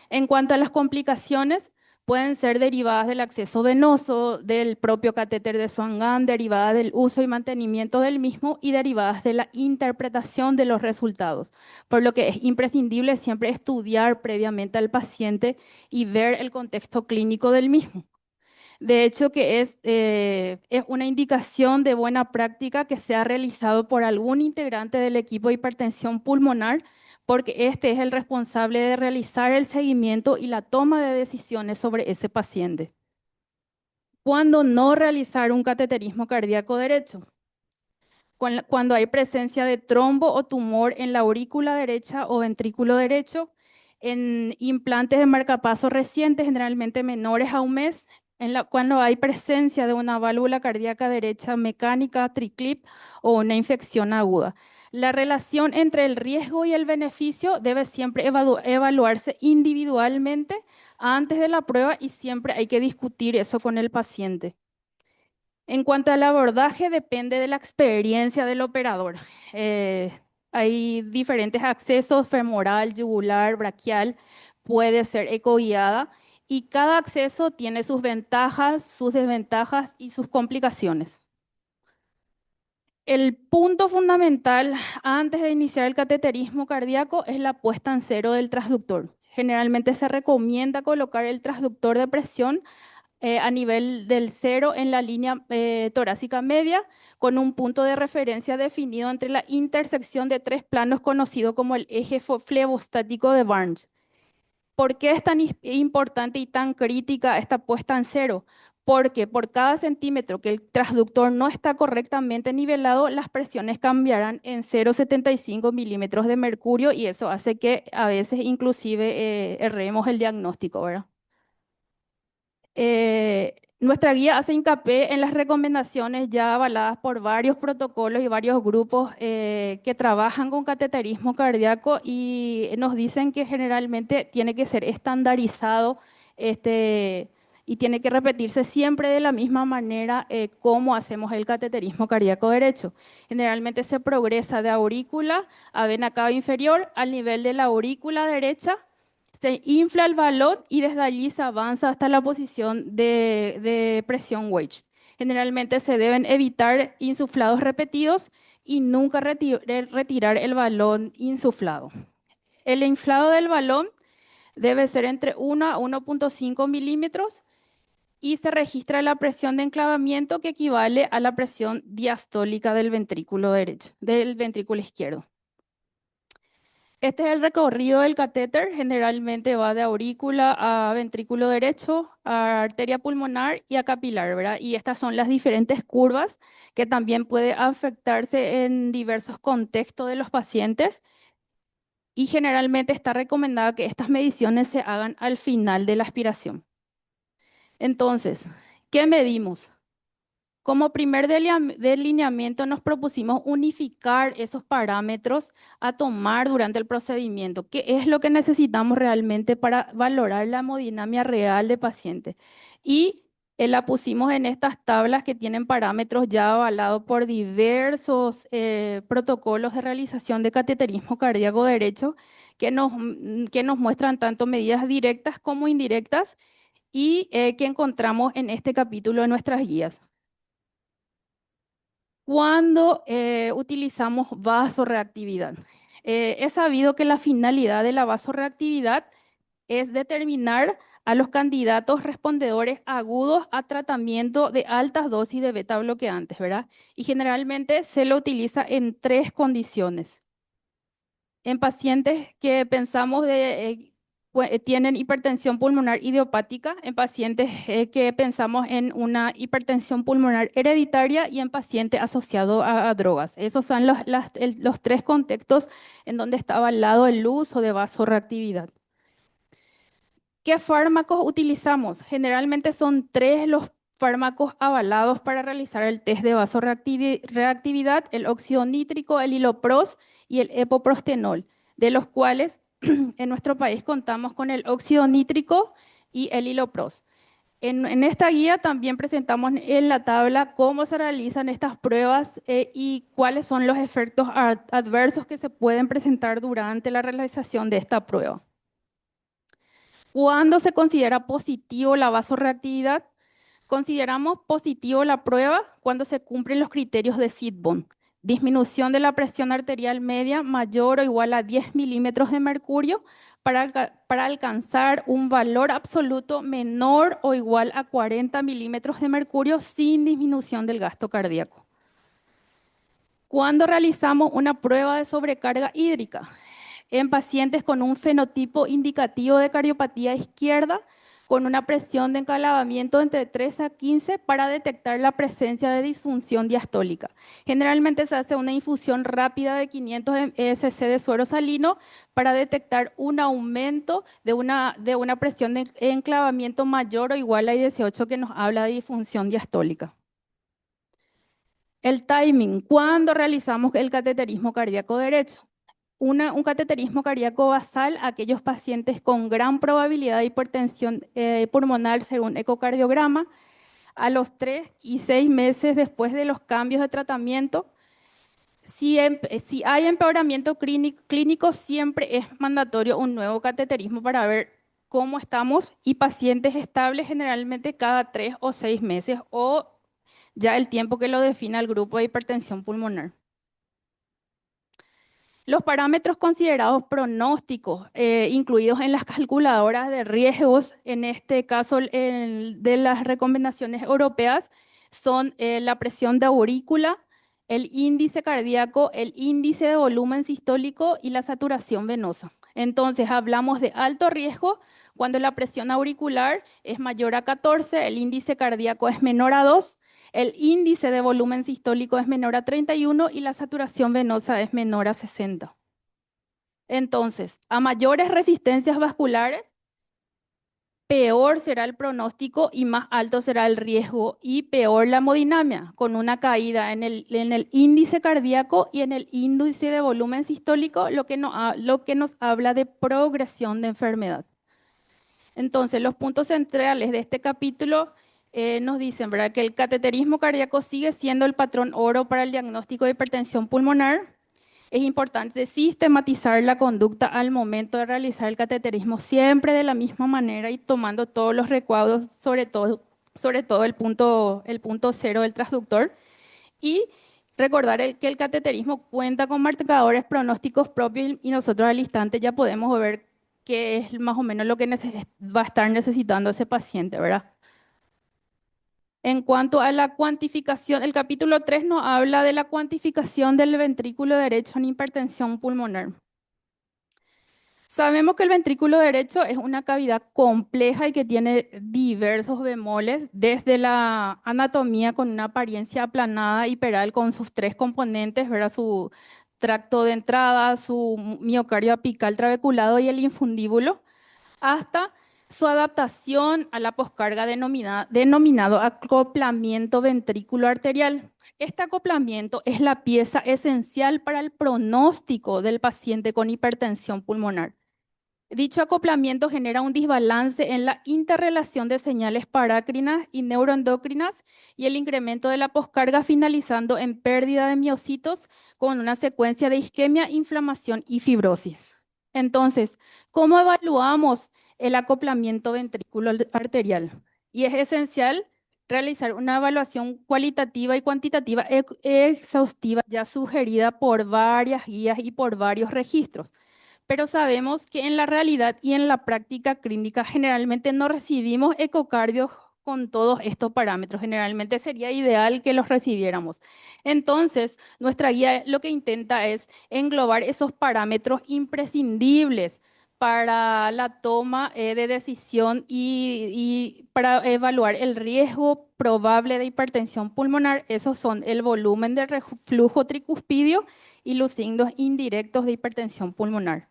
En cuanto a las complicaciones, pueden ser derivadas del acceso venoso, del propio catéter de Swan-Ganz, derivadas del uso y mantenimiento del mismo y derivadas de la interpretación de los resultados, por lo que es imprescindible siempre estudiar previamente al paciente y ver el contexto clínico del mismo. De hecho, que es una indicación de buena práctica que sea realizado por algún integrante del equipo de hipertensión pulmonar, porque este es el responsable de realizar el seguimiento y la toma de decisiones sobre ese paciente. ¿Cuándo no realizar un cateterismo cardíaco derecho? Cuando hay presencia de trombo o tumor en la aurícula derecha o ventrículo derecho, en implantes de marcapasos recientes, generalmente menores a un mes, cuando hay presencia de una válvula cardíaca derecha mecánica, triclip o una infección aguda. La relación entre el riesgo y el beneficio debe siempre evaluarse individualmente antes de la prueba y siempre hay que discutir eso con el paciente. En cuanto al abordaje, depende de la experiencia del operador. Hay diferentes accesos, femoral, yugular, braquial, puede ser ecoguiada y cada acceso tiene sus ventajas, sus desventajas y sus complicaciones. El punto fundamental antes de iniciar el cateterismo cardíaco es la puesta en cero del transductor. Generalmente se recomienda colocar el transductor de presión a nivel del cero en la línea torácica media, con un punto de referencia definido entre la intersección de tres planos conocido como el eje flebostático de Barnes. ¿Por qué es tan importante y tan crítica esta puesta en cero? Porque por cada centímetro que el transductor no está correctamente nivelado, las presiones cambiarán en 0,75 milímetros de mercurio y eso hace que a veces inclusive erremos el diagnóstico, ¿verdad? Nuestra guía hace hincapié en las recomendaciones ya avaladas por varios protocolos y varios grupos que trabajan con cateterismo cardíaco y nos dicen que generalmente tiene que ser estandarizado y tiene que repetirse siempre de la misma manera como hacemos el cateterismo cardíaco derecho. Generalmente se progresa de aurícula a vena cava inferior al nivel de la aurícula derecha. Se infla el balón y desde allí se avanza hasta la posición de presión wedge. Generalmente se deben evitar insuflados repetidos y nunca retirar el balón insuflado. El inflado del balón debe ser entre 1 a 1.5 milímetros y se registra la presión de enclavamiento que equivale a la presión diastólica del ventrículo derecho, del ventrículo izquierdo. Este es el recorrido del catéter, generalmente va de aurícula a ventrículo derecho, a arteria pulmonar y a capilar, ¿verdad? Y estas son las diferentes curvas que también puede afectarse en diversos contextos de los pacientes y generalmente está recomendado que estas mediciones se hagan al final de la aspiración. Entonces, ¿qué medimos? Como primer delineamiento nos propusimos unificar esos parámetros a tomar durante el procedimiento. ¿Qué es lo que necesitamos realmente para valorar la hemodinamia real de paciente? Y la pusimos en estas tablas que tienen parámetros ya avalados por diversos protocolos de realización de cateterismo cardíaco derecho que nos muestran tanto medidas directas como indirectas y que encontramos en este capítulo de nuestras guías. Cuando utilizamos vasorreactividad. Es sabido que la finalidad de la vasorreactividad es determinar a los candidatos respondedores agudos a tratamiento de altas dosis de beta bloqueantes, ¿verdad? Y generalmente se lo utiliza en 3 condiciones. En pacientes que pensamos tienen hipertensión pulmonar idiopática, en pacientes que pensamos en una hipertensión pulmonar hereditaria y en pacientes asociados a drogas. Esos son los 3 contextos en donde está avalado el uso de vasorreactividad. ¿Qué fármacos utilizamos? Generalmente son 3 los fármacos avalados para realizar el test de vasorreactividad, el óxido nítrico, el hilopros y el epoprostenol, de los cuales en nuestro país contamos con el óxido nítrico y el hilopros. En esta guía también presentamos en la tabla cómo se realizan estas pruebas y cuáles son los efectos adversos que se pueden presentar durante la realización de esta prueba. ¿Cuándo se considera positivo la vasorreactividad? Consideramos positivo la prueba cuando se cumplen los criterios de Sitbon. Disminución de la presión arterial media mayor o igual a 10 milímetros de mercurio para alcanzar un valor absoluto menor o igual a 40 milímetros de mercurio sin disminución del gasto cardíaco. Cuando realizamos una prueba de sobrecarga hídrica, en pacientes con un fenotipo indicativo de cardiopatía izquierda, con una presión de encalabamiento entre 3 a 15 para detectar la presencia de disfunción diastólica. Generalmente se hace una infusión rápida de 500 cc de suero salino para detectar un aumento de una presión de enclavamiento mayor o igual a 18 que nos habla de disfunción diastólica. El timing, ¿cuándo realizamos el cateterismo cardíaco derecho? Un cateterismo cardíaco basal a aquellos pacientes con gran probabilidad de hipertensión pulmonar según ecocardiograma a los 3 y 6 meses después de los cambios de tratamiento. Si hay empeoramiento clínico, siempre es mandatorio un nuevo cateterismo para ver cómo estamos y pacientes estables generalmente cada 3 o 6 meses o ya el tiempo que lo defina el grupo de hipertensión pulmonar. Los parámetros considerados pronósticos, incluidos en las calculadoras de riesgos, en este caso de las recomendaciones europeas, son la presión de aurícula, el índice cardíaco, el índice de volumen sistólico y la saturación venosa. Entonces, hablamos de alto riesgo cuando la presión auricular es mayor a 14, el índice cardíaco es menor a 2, el índice de volumen sistólico es menor a 31 y la saturación venosa es menor a 60. Entonces, a mayores resistencias vasculares, peor será el pronóstico y más alto será el riesgo y peor la hemodinamia, con una caída en el índice cardíaco y en el índice de volumen sistólico, lo que nos habla de progresión de enfermedad. Entonces, los puntos centrales de este capítulo nos dicen, ¿verdad?, que el cateterismo cardíaco sigue siendo el patrón oro para el diagnóstico de hipertensión pulmonar. Es importante sistematizar la conducta al momento de realizar el cateterismo, siempre de la misma manera y tomando todos los recaudos, sobre todo el punto cero del transductor. Y recordar que el cateterismo cuenta con marcadores pronósticos propios y nosotros al instante ya podemos ver qué es más o menos lo que va a estar necesitando ese paciente, ¿verdad? En cuanto a la cuantificación, el capítulo 3 nos habla de la cuantificación del ventrículo derecho en hipertensión pulmonar. Sabemos que el ventrículo derecho es una cavidad compleja y que tiene diversos bemoles, desde la anatomía con una apariencia aplanada y peral con sus tres componentes, ¿verdad? Su tracto de entrada, su miocardio apical trabeculado y el infundíbulo, hasta su adaptación a la poscarga denominado acoplamiento ventrículo arterial. Este acoplamiento es la pieza esencial para el pronóstico del paciente con hipertensión pulmonar. Dicho acoplamiento genera un desbalance en la interrelación de señales parácrinas y neuroendocrinas y el incremento de la poscarga, finalizando en pérdida de miocitos con una secuencia de isquemia, inflamación y fibrosis. Entonces, ¿cómo evaluamos el acoplamiento ventrículo arterial? Y es esencial realizar una evaluación cualitativa y cuantitativa exhaustiva ya sugerida por varias guías y por varios registros. Pero sabemos que en la realidad y en la práctica clínica generalmente no recibimos ecocardios con todos estos parámetros. Generalmente sería ideal que los recibiéramos. Entonces, nuestra guía lo que intenta es englobar esos parámetros imprescindibles para la toma de decisión y para evaluar el riesgo probable de hipertensión pulmonar. Esos son el volumen de reflujo tricuspidio y los signos indirectos de hipertensión pulmonar.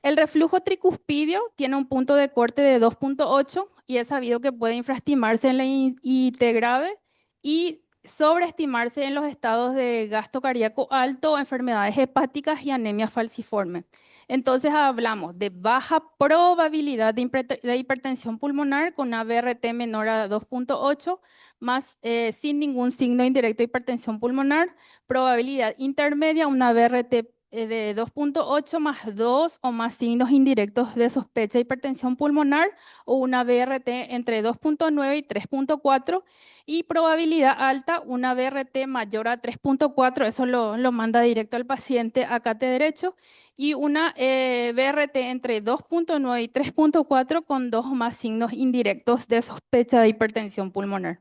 El reflujo tricuspidio tiene un punto de corte de 2.8 y es sabido que puede infraestimarse en la IT grave y sobreestimarse en los estados de gasto cardíaco alto, enfermedades hepáticas y anemia falciforme. Entonces hablamos de baja probabilidad de hipertensión pulmonar con una BRT menor a 2.8, más sin ningún signo indirecto de hipertensión pulmonar. Probabilidad intermedia, una BRT de 2.8 más 2 o más signos indirectos de sospecha de hipertensión pulmonar, o una BRT entre 2.9 y 3.4, y probabilidad alta, una BRT mayor a 3.4, eso lo manda directo al paciente a CATE derecho, y una BRT entre 2.9 y 3.4 con 2 o más signos indirectos de sospecha de hipertensión pulmonar.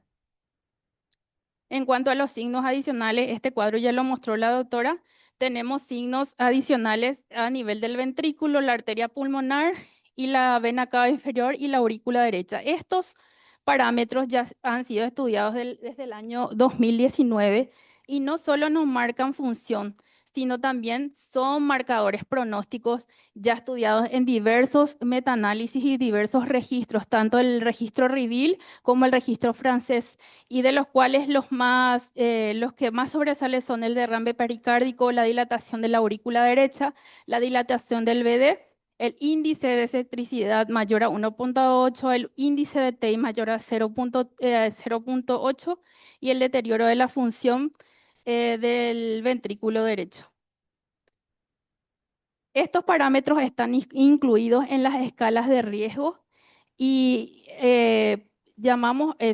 En cuanto a los signos adicionales, este cuadro ya lo mostró la doctora. Tenemos signos adicionales a nivel del ventrículo, la arteria pulmonar y la vena cava inferior y la aurícula derecha. Estos parámetros ya han sido estudiados desde el año 2019 y no solo nos marcan función, sino también son marcadores pronósticos ya estudiados en diversos metaanálisis y diversos registros, tanto el registro REVEAL como el registro francés, y de los cuales los que más sobresalen son el derrame pericárdico, la dilatación de la aurícula derecha, la dilatación del BD, el índice de excentricidad mayor a 1.8, el índice de TI mayor a 0.8 y el deterioro de la función del ventrículo derecho. Estos parámetros están incluidos en las escalas de riesgo y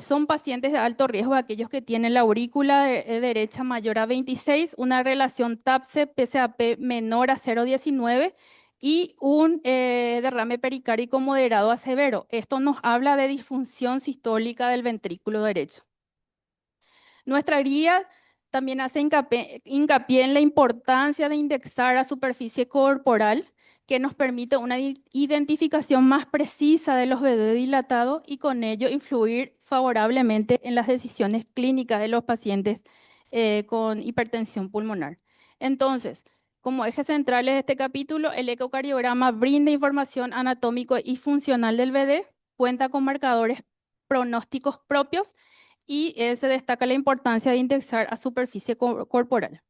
son pacientes de alto riesgo aquellos que tienen la aurícula derecha mayor a 26, una relación TAPSE-PSAP menor a 0.19 y un derrame pericárdico moderado a severo. Esto nos habla de disfunción sistólica del ventrículo derecho. Nuestra guía también hace hincapié en la importancia de indexar a superficie corporal, que nos permite una identificación más precisa de los BD dilatados y con ello influir favorablemente en las decisiones clínicas de los pacientes con hipertensión pulmonar. Entonces, como ejes centrales de este capítulo, el ecocardiograma brinda información anatómico y funcional del BD. cuenta con marcadores pronósticos propios y se destaca la importancia de indexar a superficie corporal.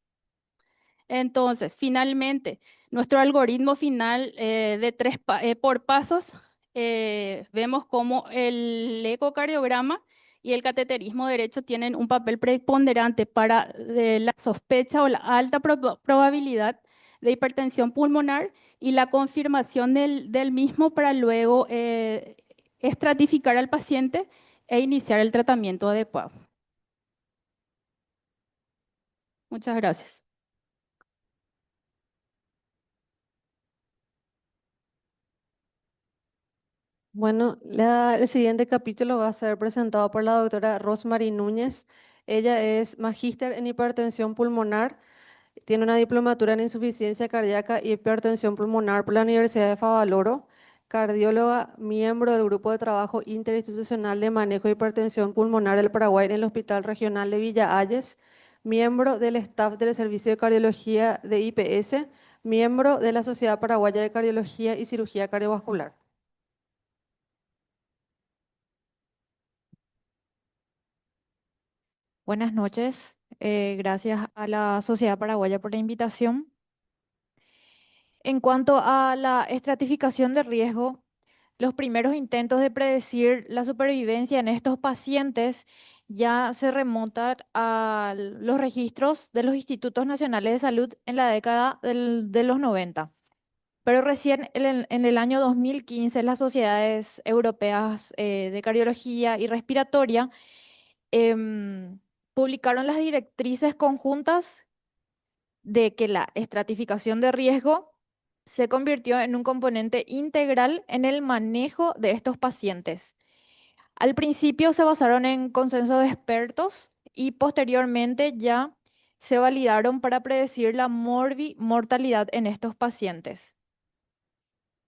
Entonces, finalmente, nuestro algoritmo final de por pasos, vemos cómo el ecocardiograma y el cateterismo derecho tienen un papel preponderante para la sospecha o la alta probabilidad de hipertensión pulmonar y la confirmación del mismo para luego estratificar al paciente e iniciar el tratamiento adecuado. Muchas gracias. Bueno, el siguiente capítulo va a ser presentado por la doctora Rosemary Núñez. Ella es magíster en hipertensión pulmonar, tiene una diplomatura en insuficiencia cardíaca y hipertensión pulmonar por la Universidad de Favaloro, cardióloga, miembro del Grupo de Trabajo Interinstitucional de Manejo de Hipertensión Pulmonar del Paraguay en el Hospital Regional de Villa Ayes, miembro del staff del Servicio de Cardiología de IPS, miembro de la Sociedad Paraguaya de Cardiología y Cirugía Cardiovascular. Buenas noches. Gracias a la Sociedad Paraguaya por la invitación. En cuanto a la estratificación de riesgo, los primeros intentos de predecir la supervivencia en estos pacientes ya se remontan a los registros de los Institutos Nacionales de Salud en la década de los 90. Pero recién en el año 2015 las sociedades europeas de cardiología y respiratoria em, publicaron las directrices conjuntas de que la estratificación de riesgo se convirtió en un componente integral en el manejo de estos pacientes. Al principio se basaron en consenso de expertos y posteriormente ya se validaron para predecir la mortalidad en estos pacientes.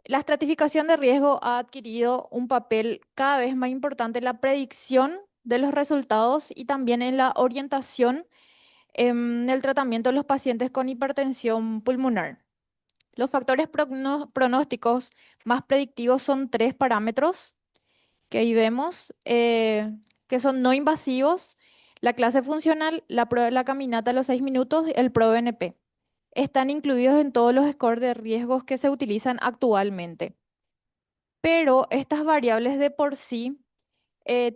La estratificación de riesgo ha adquirido un papel cada vez más importante en la predicción de los resultados y también en la orientación en el tratamiento de los pacientes con hipertensión pulmonar. Los factores pronósticos más predictivos son tres parámetros que ahí vemos, que son no invasivos: la clase funcional, la prueba de la caminata a los 6 minutos, el ProBNP. Están incluidos en todos los scores de riesgos que se utilizan actualmente. Pero estas variables de por sí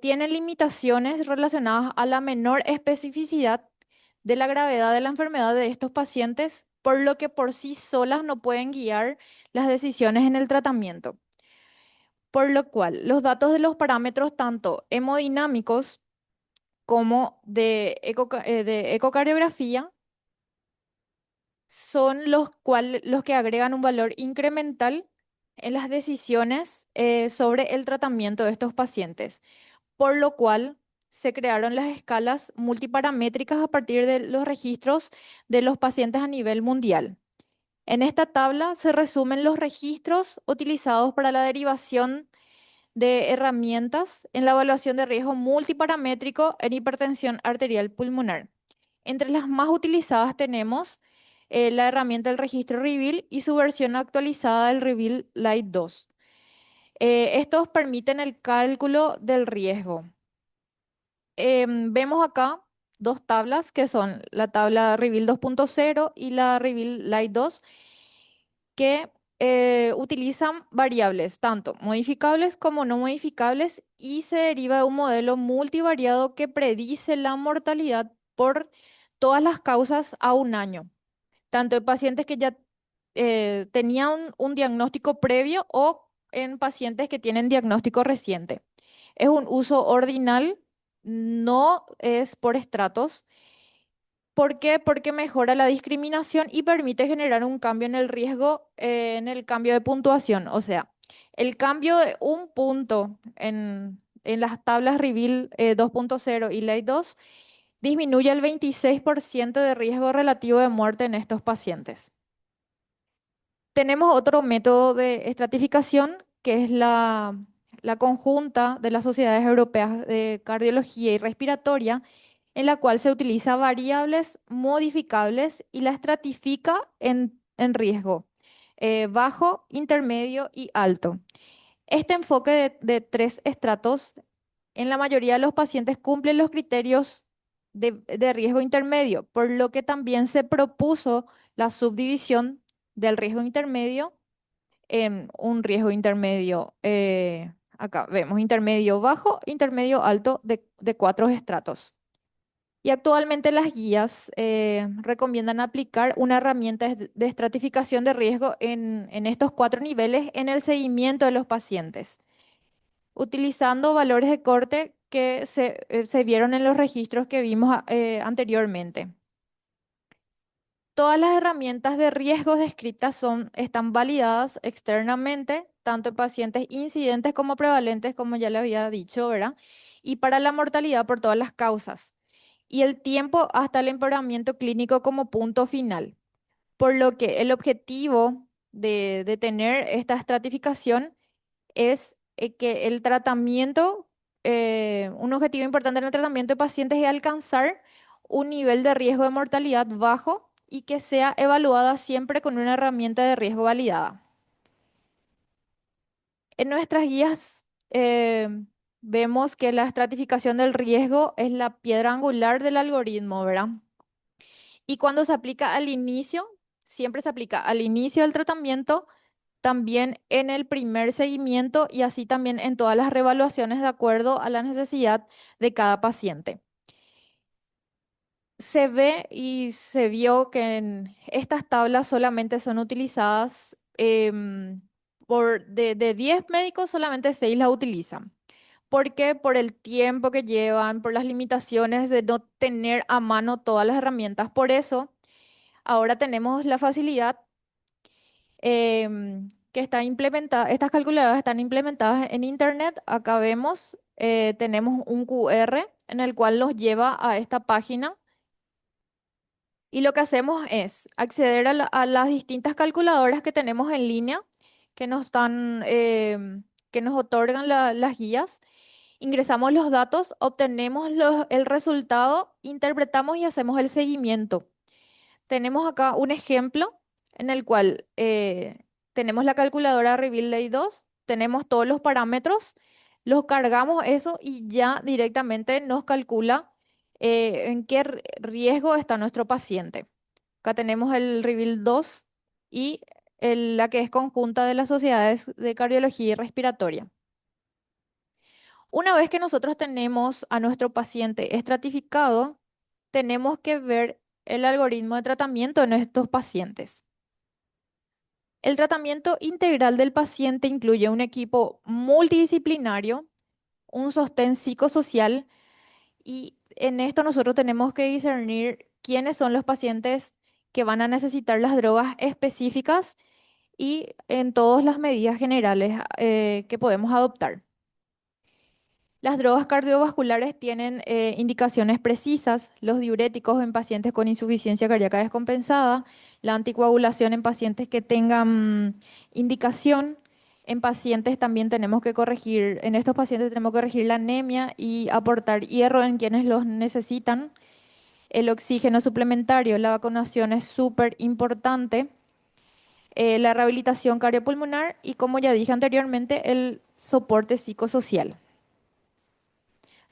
tienen limitaciones relacionadas a la menor especificidad de la gravedad de la enfermedad de estos pacientes, por lo que por sí solas no pueden guiar las decisiones en el tratamiento. Por lo cual, los datos de los parámetros tanto hemodinámicos como de ecocardiografía son los que agregan un valor incremental en las decisiones sobre el tratamiento de estos pacientes, por lo cual se crearon las escalas multiparamétricas a partir de los registros de los pacientes a nivel mundial. En esta tabla se resumen los registros utilizados para la derivación de herramientas en la evaluación de riesgo multiparamétrico en hipertensión arterial pulmonar. Entre las más utilizadas tenemos la herramienta del registro REVEAL y su versión actualizada del REVEAL Lite 2. Estos permiten el cálculo del riesgo. Vemos acá dos tablas que son la tabla REVEAL 2.0 y la REVEAL Lite 2, que utilizan variables tanto modificables como no modificables y se deriva de un modelo multivariado que predice la mortalidad por todas las causas a un año, tanto en pacientes que ya tenían un diagnóstico previo o en pacientes que tienen diagnóstico reciente. Es un uso ordinal, no es por estratos. ¿Por qué? Porque mejora la discriminación y permite generar un cambio en el riesgo, en el cambio de puntuación. O sea, el cambio de un punto en las tablas REVEAL 2.0 y Lite 2 disminuye el 26% de riesgo relativo de muerte en estos pacientes. Tenemos otro método de estratificación, que es la conjunta de las sociedades europeas de cardiología y respiratoria, en la cual se utiliza variables modificables y la estratifica en riesgo bajo, intermedio y alto. Este enfoque de 3 estratos en la mayoría de los pacientes cumple los criterios de riesgo intermedio, por lo que también se propuso la subdivisión del riesgo intermedio en un riesgo intermedio. Acá vemos intermedio bajo, intermedio alto de 4 estratos. Y actualmente las guías recomiendan aplicar una herramienta de estratificación de riesgo en estos 4 niveles en el seguimiento de los pacientes, utilizando valores de corte que se vieron en los registros que vimos anteriormente. Todas las herramientas de riesgo descritas están validadas externamente, tanto en pacientes incidentes como prevalentes, como ya le había dicho, ¿verdad? Y para la mortalidad por todas las causas. Y el tiempo hasta el empeoramiento clínico como punto final. Por lo que el objetivo de tener esta estratificación es que el tratamiento, un objetivo importante en el tratamiento de pacientes es alcanzar un nivel de riesgo de mortalidad bajo y que sea evaluada siempre con una herramienta de riesgo validada. En nuestras guías vemos que la estratificación del riesgo es la piedra angular del algoritmo, ¿verdad? Y cuando se aplica al inicio, siempre se aplica al inicio del tratamiento, también en el primer seguimiento y así también en todas las revaluaciones de acuerdo a la necesidad de cada paciente. Se ve y se vio que en estas tablas solamente son utilizadas de 10 médicos, solamente 6 las utilizan. ¿Por qué? Por el tiempo que llevan, por las limitaciones de no tener a mano todas las herramientas. Por eso, ahora tenemos la facilidad que está implementada, estas calculadoras están implementadas en Internet. Acá vemos, tenemos un QR en el cual nos lleva a esta página. Y lo que hacemos es acceder a las distintas calculadoras que tenemos en línea, que nos están, que nos otorgan las guías. Ingresamos los datos, obtenemos el resultado, interpretamos y hacemos el seguimiento. Tenemos acá un ejemplo en el cual tenemos la calculadora Reveal 2, tenemos todos los parámetros, los cargamos eso y ya directamente nos calcula en qué riesgo está nuestro paciente. Acá tenemos el Reveal 2 y la que es conjunta de las sociedades de cardiología y respiratoria. Una vez que nosotros tenemos a nuestro paciente estratificado, tenemos que ver el algoritmo de tratamiento en estos pacientes. El tratamiento integral del paciente incluye un equipo multidisciplinario, un sostén psicosocial y en esto nosotros tenemos que discernir quiénes son los pacientes que van a necesitar las drogas específicas y en todas las medidas generales que podemos adoptar. Las drogas cardiovasculares tienen indicaciones precisas, los diuréticos en pacientes con insuficiencia cardíaca descompensada, la anticoagulación en pacientes que tengan indicación. En pacientes también tenemos que corregir, en estos pacientes tenemos que corregir la anemia y aportar hierro en quienes los necesitan. El oxígeno suplementario, la vacunación es súper importante. La rehabilitación cardiopulmonar y, como ya dije anteriormente, el soporte psicosocial.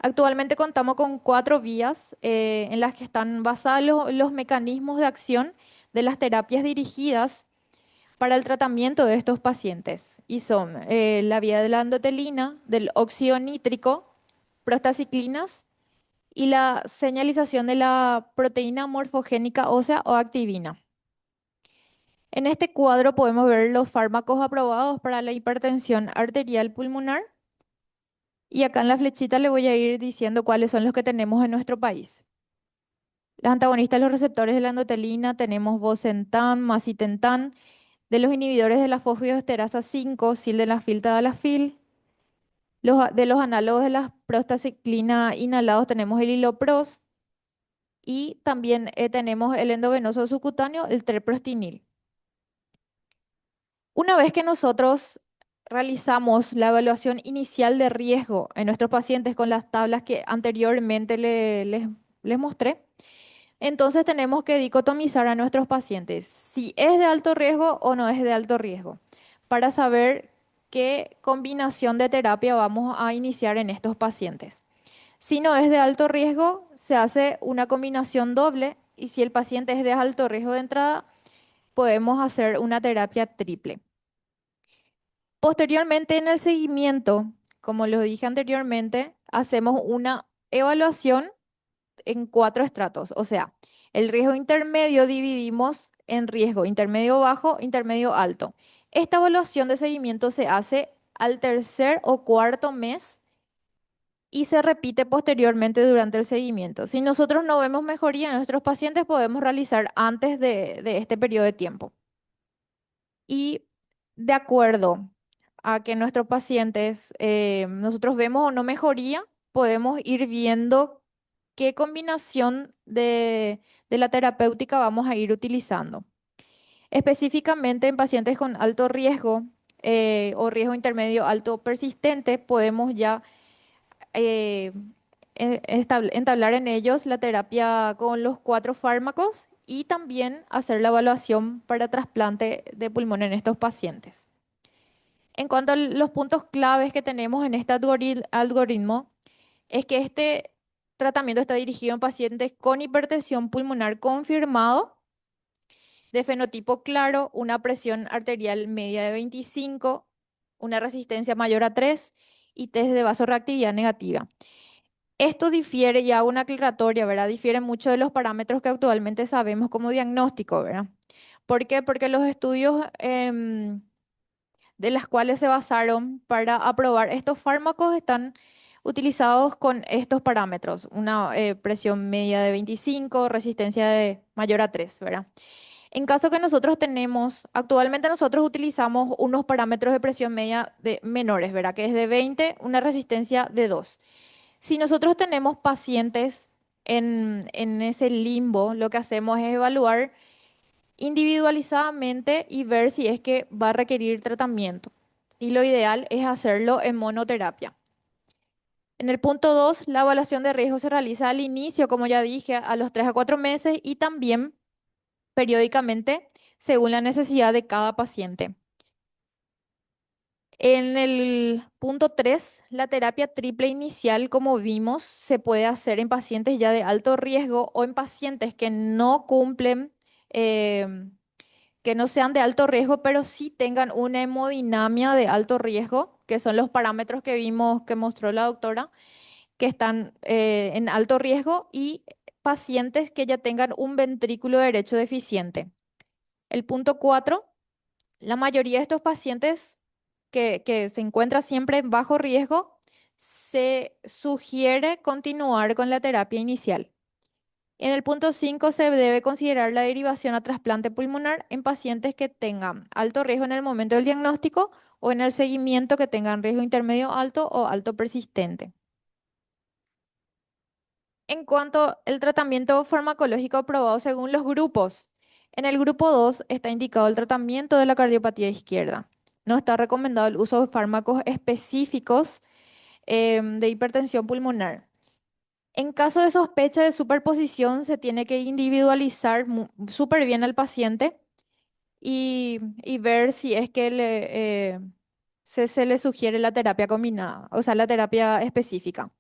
Actualmente contamos con 4 vías en las que están basados los mecanismos de acción de las terapias dirigidas para el tratamiento de estos pacientes. Y son la vía de la endotelina, del óxido nítrico, prostaciclinas y la señalización de la proteína morfogénica ósea o activina. En este cuadro podemos ver los fármacos aprobados para la hipertensión arterial pulmonar. Y acá en la flechita le voy a ir diciendo cuáles son los que tenemos en nuestro país. Los antagonistas de los receptores de la endotelina tenemos bosentan, macitentan, de los inhibidores de la fosfodiesterasa 5, sildenafil, tadalafil. De los análogos de la prostaciclina inhalados tenemos el hilopros y también tenemos el endovenoso subcutáneo, el treprostinil. Una vez que nosotros realizamos la evaluación inicial de riesgo en nuestros pacientes con las tablas que anteriormente les mostré, entonces tenemos que dicotomizar a nuestros pacientes si es de alto riesgo o no es de alto riesgo, para saber qué combinación de terapia vamos a iniciar en estos pacientes. Si no es de alto riesgo, se hace una combinación doble y si el paciente es de alto riesgo de entrada, podemos hacer una terapia triple. Posteriormente, en el seguimiento, como lo dije anteriormente, hacemos una evaluación en 4 estratos. O sea, el riesgo intermedio dividimos en riesgo intermedio bajo, intermedio alto. Esta evaluación de seguimiento se hace al tercer o cuarto mes y se repite posteriormente durante el seguimiento. Si nosotros no vemos mejoría en nuestros pacientes, podemos realizar antes de este periodo de tiempo. Y de acuerdo a que nuestros pacientes, nosotros vemos o no mejoría, podemos ir viendo qué combinación de la terapéutica vamos a ir utilizando. Específicamente en pacientes con alto riesgo o riesgo intermedio alto persistente, podemos ya eh, entablar en ellos la terapia con los 4 fármacos y también hacer la evaluación para trasplante de pulmón en estos pacientes. En cuanto a los puntos claves que tenemos en este algoritmo, es que este tratamiento está dirigido en pacientes con hipertensión pulmonar confirmado, de fenotipo claro, una presión arterial media de 25, una resistencia mayor a 3 y test de vasorreactividad negativa. Esto difiere, ya una aclaratoria, ¿verdad? Difiere mucho de los parámetros que actualmente sabemos como diagnóstico, ¿verdad? ¿Por qué? Porque los estudios de las cuales se basaron para aprobar estos fármacos están utilizados con estos parámetros, una presión media de 25, resistencia de mayor a 3, ¿verdad? En caso que nosotros tenemos, actualmente nosotros utilizamos unos parámetros de presión media de menores, ¿verdad? Que es de 20, una resistencia de 2. Si nosotros tenemos pacientes en ese limbo, lo que hacemos es evaluar individualizadamente y ver si es que va a requerir tratamiento. Y lo ideal es hacerlo en monoterapia. En el punto 2, la evaluación de riesgo se realiza al inicio, como ya dije, a los 3 a 4 meses y también periódicamente según la necesidad de cada paciente. En el punto 3, la terapia triple inicial, como vimos, se puede hacer en pacientes ya de alto riesgo o en pacientes que no cumplen, que no sean de alto riesgo, pero sí tengan una hemodinamia de alto riesgo, que son los parámetros que vimos, que mostró la doctora, que están en alto riesgo y pacientes que ya tengan un ventrículo derecho deficiente. El punto 4, la mayoría de estos pacientes que se encuentran siempre en bajo riesgo, se sugiere continuar con la terapia inicial. En el punto 5 se debe considerar la derivación a trasplante pulmonar en pacientes que tengan alto riesgo en el momento del diagnóstico o en el seguimiento que tengan riesgo intermedio alto o alto persistente. En cuanto al tratamiento farmacológico aprobado según los grupos, en el grupo 2 está indicado el tratamiento de la cardiopatía izquierda. No está recomendado el uso de fármacos específicos de hipertensión pulmonar. En caso de sospecha de superposición, se tiene que individualizar súper bien al paciente y ver si es que se le sugiere la terapia combinada, o sea, la terapia específica.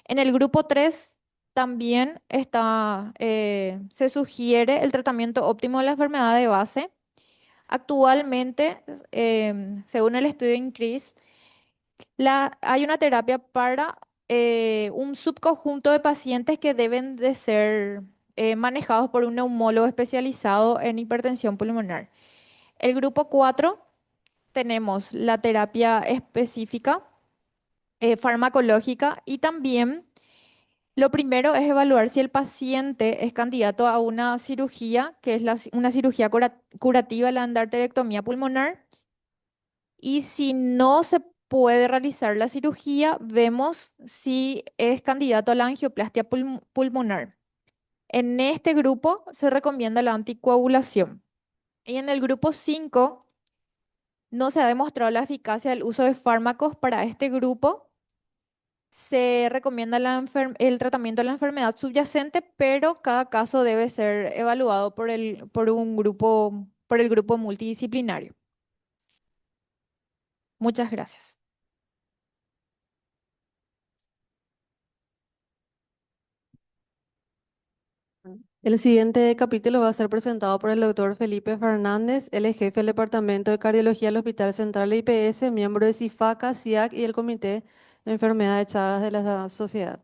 En el grupo 3 también se sugiere el tratamiento óptimo de la enfermedad de base. Actualmente, según el estudio INCREASE, hay una terapia para un subconjunto de pacientes que deben de ser manejados por un neumólogo especializado en hipertensión pulmonar. El grupo 4 tenemos la terapia específica, farmacológica y también lo primero es evaluar si el paciente es candidato a una cirugía, que es una cirugía curativa, la endarterectomía pulmonar. Y si no se puede realizar la cirugía, vemos si es candidato a la angioplastia pulmonar. En este grupo se recomienda la anticoagulación. Y en el grupo 5 no se ha demostrado la eficacia del uso de fármacos para este grupo. Se recomienda el tratamiento de la enfermedad subyacente, pero cada caso debe ser evaluado por el grupo multidisciplinario. Muchas gracias. El siguiente capítulo va a ser presentado por el doctor Felipe Fernández. Él es jefe del Departamento de Cardiología del Hospital Central de IPS, miembro de CIFACA, CIAC y el Comité de Enfermedades Chagas de la Sociedad.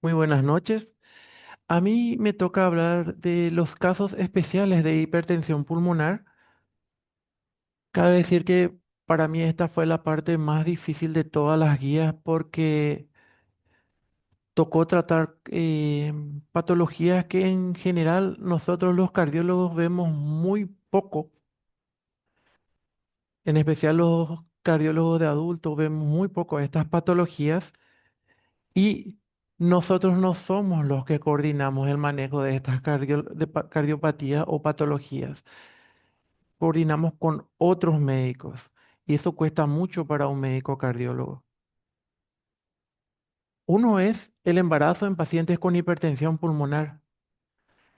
Muy buenas noches. A mí me toca hablar de los casos especiales de hipertensión pulmonar. Cabe decir que para mí esta fue la parte más difícil de todas las guías porque tocó tratar patologías que en general nosotros los cardiólogos vemos muy poco, en especial los cardiólogos de adultos vemos muy poco estas patologías y nosotros no somos los que coordinamos el manejo de estas cardiopatías o patologías. Coordinamos con otros médicos y eso cuesta mucho para un médico cardiólogo. Uno es el embarazo en pacientes con hipertensión pulmonar.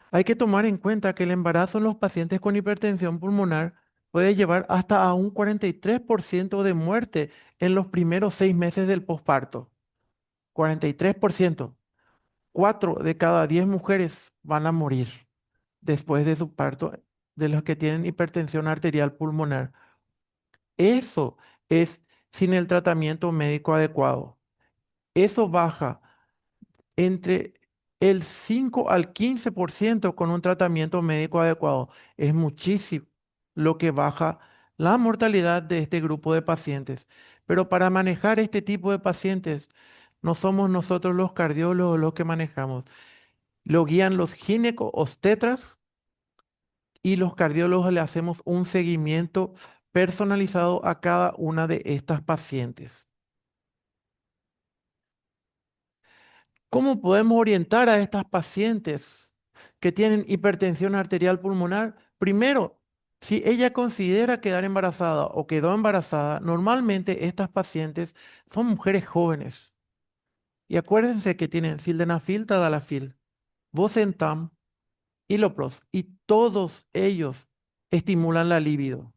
Hay que tomar en cuenta que el embarazo en los pacientes con hipertensión pulmonar puede llevar hasta a un 43% de muerte en los primeros 6 meses del posparto. 43%. 4 de cada 10 mujeres van a morir después de su parto de los que tienen hipertensión arterial pulmonar. Eso es sin el tratamiento médico adecuado. Eso baja entre el 5 al 15% con un tratamiento médico adecuado. Es muchísimo lo que baja la mortalidad de este grupo de pacientes. Pero para manejar este tipo de pacientes, no somos nosotros los cardiólogos los que manejamos. Lo guían los ginecobstetras y los cardiólogos le hacemos un seguimiento personalizado a cada una de estas pacientes. ¿Cómo podemos orientar a estas pacientes que tienen hipertensión arterial pulmonar? Primero, si ella considera quedar embarazada o quedó embarazada, normalmente estas pacientes son mujeres jóvenes. Y acuérdense que tienen sildenafil, tadalafil, bosentan y lopros. Y todos ellos estimulan la libido.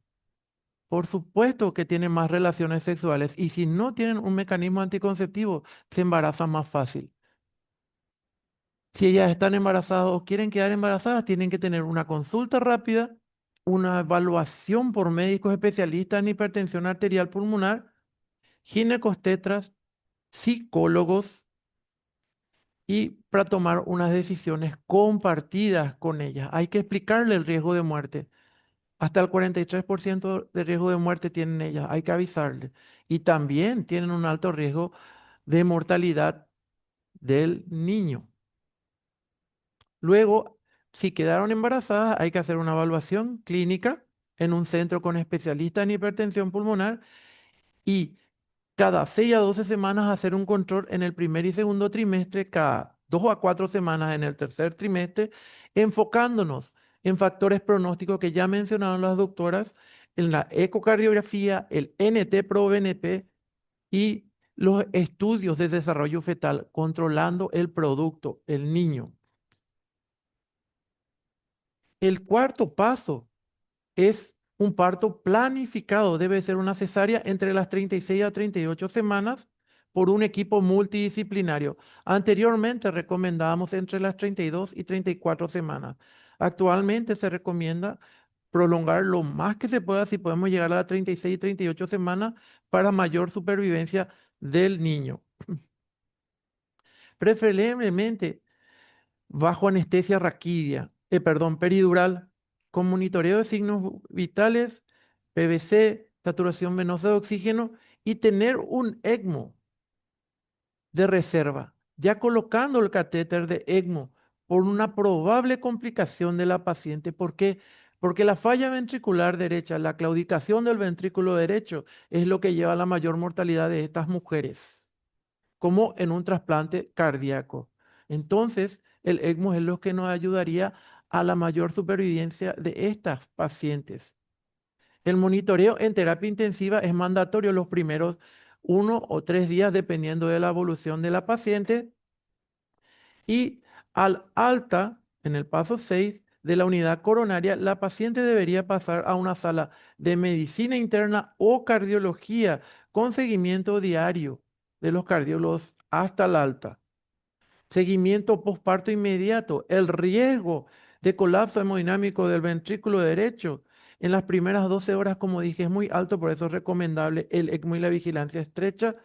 Por supuesto que tienen más relaciones sexuales y si no tienen un mecanismo anticonceptivo, se embarazan más fácil. Si ellas están embarazadas o quieren quedar embarazadas, tienen que tener una consulta rápida, una evaluación por médicos especialistas en hipertensión arterial pulmonar, ginecostetras, psicólogos y para tomar unas decisiones compartidas con ellas. Hay que explicarle el riesgo de muerte. Hasta el 43% de riesgo de muerte tienen ellas, hay que avisarle. Y también tienen un alto riesgo de mortalidad del niño. Luego, si quedaron embarazadas, hay que hacer una evaluación clínica en un centro con especialistas en hipertensión pulmonar y cada 6 a 12 semanas hacer un control en el primer y segundo trimestre, cada 2 a 4 semanas en el tercer trimestre, enfocándonos en factores pronósticos que ya mencionaron las doctoras, en la ecocardiografía, el NT-proBNP y los estudios de desarrollo fetal, controlando el producto, el niño. El cuarto paso es un parto planificado. Debe ser una cesárea entre las 36 a 38 semanas por un equipo multidisciplinario. Anteriormente recomendábamos entre las 32 y 34 semanas. Actualmente se recomienda prolongar lo más que se pueda, si podemos llegar a las 36 y 38 semanas para mayor supervivencia del niño. Preferiblemente bajo anestesia raquídea, peridural, con monitoreo de signos vitales, PVC, saturación venosa de oxígeno y tener un ECMO de reserva, ya colocando el catéter de ECMO por una probable complicación de la paciente. ¿Por qué? Porque la falla ventricular derecha, la claudicación del ventrículo derecho, es lo que lleva a la mayor mortalidad de estas mujeres, como en un trasplante cardíaco. Entonces, el ECMO es lo que nos ayudaría a la mayor supervivencia de estas pacientes. El monitoreo en terapia intensiva es mandatorio los primeros 1 o 3 días, dependiendo de la evolución de la paciente. Y al alta, en el paso 6 de la unidad coronaria, la paciente debería pasar a una sala de medicina interna o cardiología con seguimiento diario de los cardiólogos hasta el alta. Seguimiento posparto inmediato. El riesgo de colapso hemodinámico del ventrículo derecho en las primeras 12 horas, como dije, es muy alto, por eso es recomendable el ECMO y la vigilancia estrecha.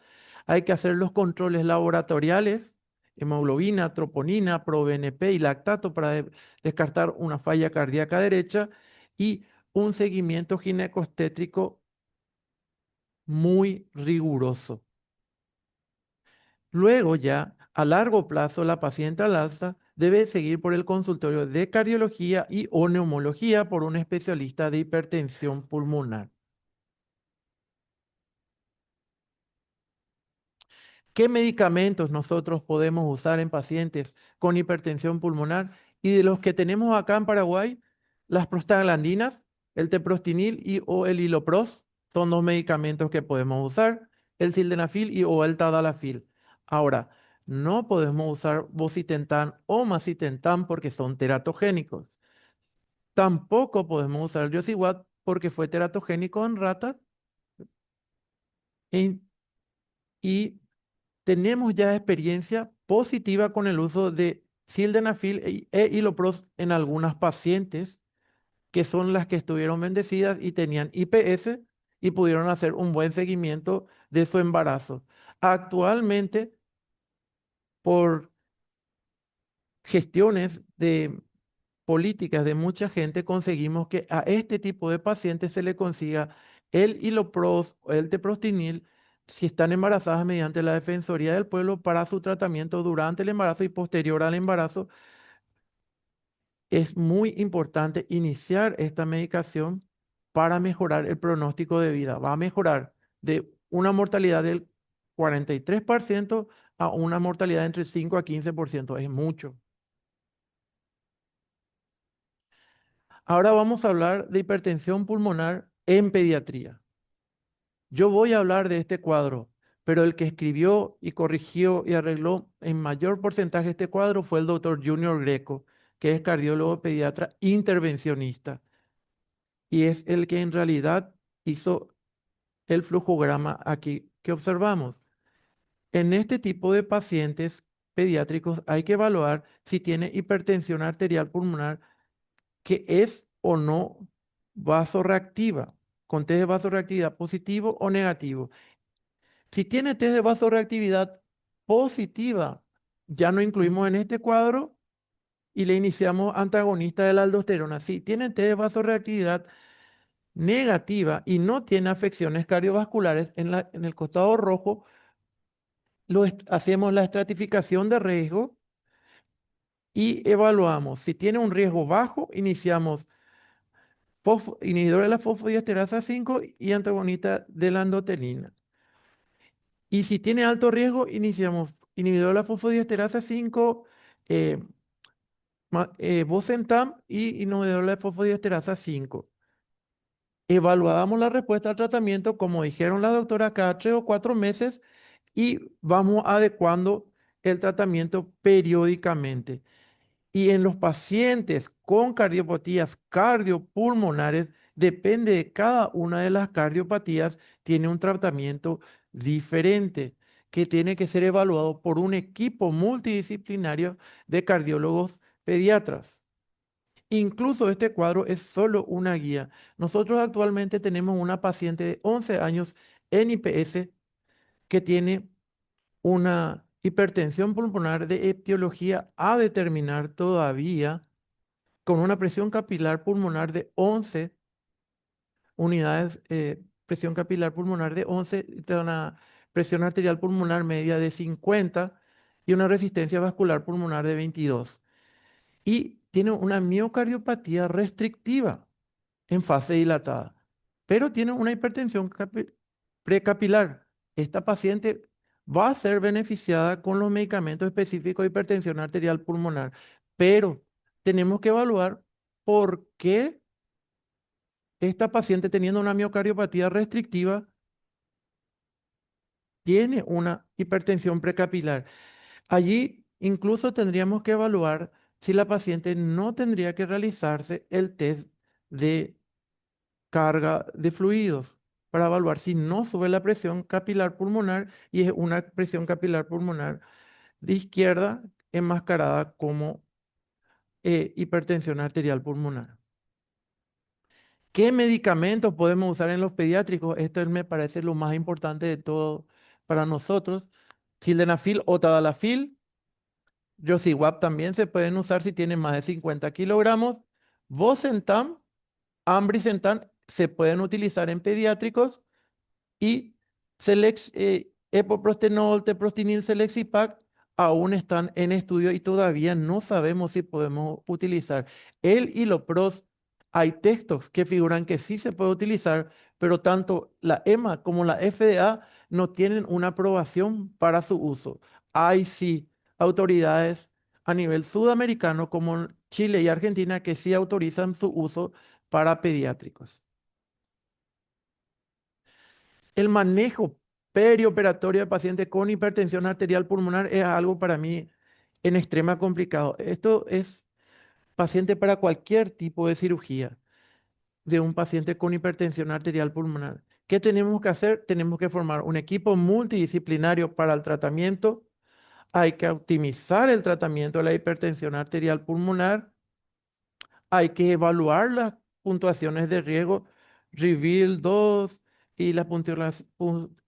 Hay que hacer los controles laboratoriales, hemoglobina, troponina, proBNP y lactato para descartar una falla cardíaca derecha y un seguimiento ginecostétrico muy riguroso. Luego ya, a largo plazo, la paciente al alza debe seguir por el consultorio de cardiología y o neumología por un especialista de hipertensión pulmonar. ¿Qué medicamentos nosotros podemos usar en pacientes con hipertensión pulmonar? Y de los que tenemos acá en Paraguay, las prostaglandinas, el teprostinil y o el hilopros son 2 medicamentos que podemos usar, el sildenafil y o el tadalafil. Ahora, no podemos usar bocetentan o macitentan porque son teratogénicos. Tampoco podemos usar el Yosiwat porque fue teratogénico en ratas y y tenemos ya experiencia positiva con el uso de sildenafil e hilopros en algunas pacientes que son las que estuvieron bendecidas y tenían IPS y pudieron hacer un buen seguimiento de su embarazo. Actualmente, por gestiones de políticas de mucha gente, conseguimos que a este tipo de pacientes se le consiga el hilopros o el teprostinil si están embarazadas mediante la Defensoría del Pueblo para su tratamiento durante el embarazo y posterior al embarazo. Es muy importante iniciar esta medicación para mejorar el pronóstico de vida. Va a mejorar de una mortalidad del 43% a una mortalidad entre 5 a 15%. Es mucho. Ahora vamos a hablar de hipertensión pulmonar en pediatría. Yo voy a hablar de este cuadro, pero el que escribió y corrigió y arregló en mayor porcentaje este cuadro fue el doctor Junior Greco, que es cardiólogo pediatra intervencionista, y es el que en realidad hizo el flujograma aquí que observamos. En este tipo de pacientes pediátricos hay que evaluar si tiene hipertensión arterial pulmonar que es o no vasoreactiva, con test de vasoreactividad positivo o negativo. Si tiene test de vasoreactividad positiva, ya no incluimos en este cuadro y le iniciamos antagonista de la aldosterona. Si tiene test de vasoreactividad negativa y no tiene afecciones cardiovasculares en el costado rojo, hacemos la estratificación de riesgo y evaluamos. Si tiene un riesgo bajo, iniciamos inhibidor de la fosfodiesterasa 5 y antagonista de la endotelina. Y si tiene alto riesgo, iniciamos inhibidor de la fosfodiesterasa 5, bosentan y inhibidor de la fosfodiesterasa 5. Evaluamos la respuesta al tratamiento, como dijeron la doctora, cada 3 o 4 meses y vamos adecuando el tratamiento periódicamente. Y en los pacientes con cardiopatías cardiopulmonares, depende de cada una de las cardiopatías, tiene un tratamiento diferente que tiene que ser evaluado por un equipo multidisciplinario de cardiólogos pediatras. Incluso este cuadro es solo una guía. Nosotros actualmente tenemos una paciente de 11 años en IPS que tiene una hipertensión pulmonar de etiología a determinar todavía, con una presión capilar pulmonar de 11 unidades, presión capilar pulmonar de 11, y una presión arterial pulmonar media de 50 y una resistencia vascular pulmonar de 22. Y tiene una miocardiopatía restrictiva en fase dilatada, pero tiene una hipertensión precapilar. Esta paciente va a ser beneficiada con los medicamentos específicos de hipertensión arterial pulmonar, pero tenemos que evaluar por qué esta paciente teniendo una miocardiopatía restrictiva tiene una hipertensión precapilar. Allí incluso tendríamos que evaluar si la paciente no tendría que realizarse el test de carga de fluidos para evaluar si no sube la presión capilar pulmonar y es una presión capilar pulmonar de izquierda enmascarada como hipertensión arterial pulmonar. ¿Qué medicamentos podemos usar en los pediátricos? Esto me parece lo más importante de todo para nosotros. Sildenafil o tadalafil. Yosiwap también se pueden usar si tienen más de 50 kilogramos. Bosentan, Ambrisentan se pueden utilizar en pediátricos y epoprostenol, teprostinil, Celexipac aún están en estudio y todavía no sabemos si podemos utilizar. El Ilopros, hay textos que figuran que sí se puede utilizar, pero tanto la EMA como la FDA no tienen una aprobación para su uso. Hay sí autoridades a nivel sudamericano como Chile y Argentina que sí autorizan su uso para pediátricos. El manejo perioperatorio de pacientes con hipertensión arterial pulmonar es algo para mí en extrema complicado. Esto es paciente para cualquier tipo de cirugía de un paciente con hipertensión arterial pulmonar. ¿Qué tenemos que hacer? Tenemos que formar un equipo multidisciplinario para el tratamiento. Hay que optimizar el tratamiento de la hipertensión arterial pulmonar. Hay que evaluar las puntuaciones de riesgo, REVEAL 2 y las puntuaciones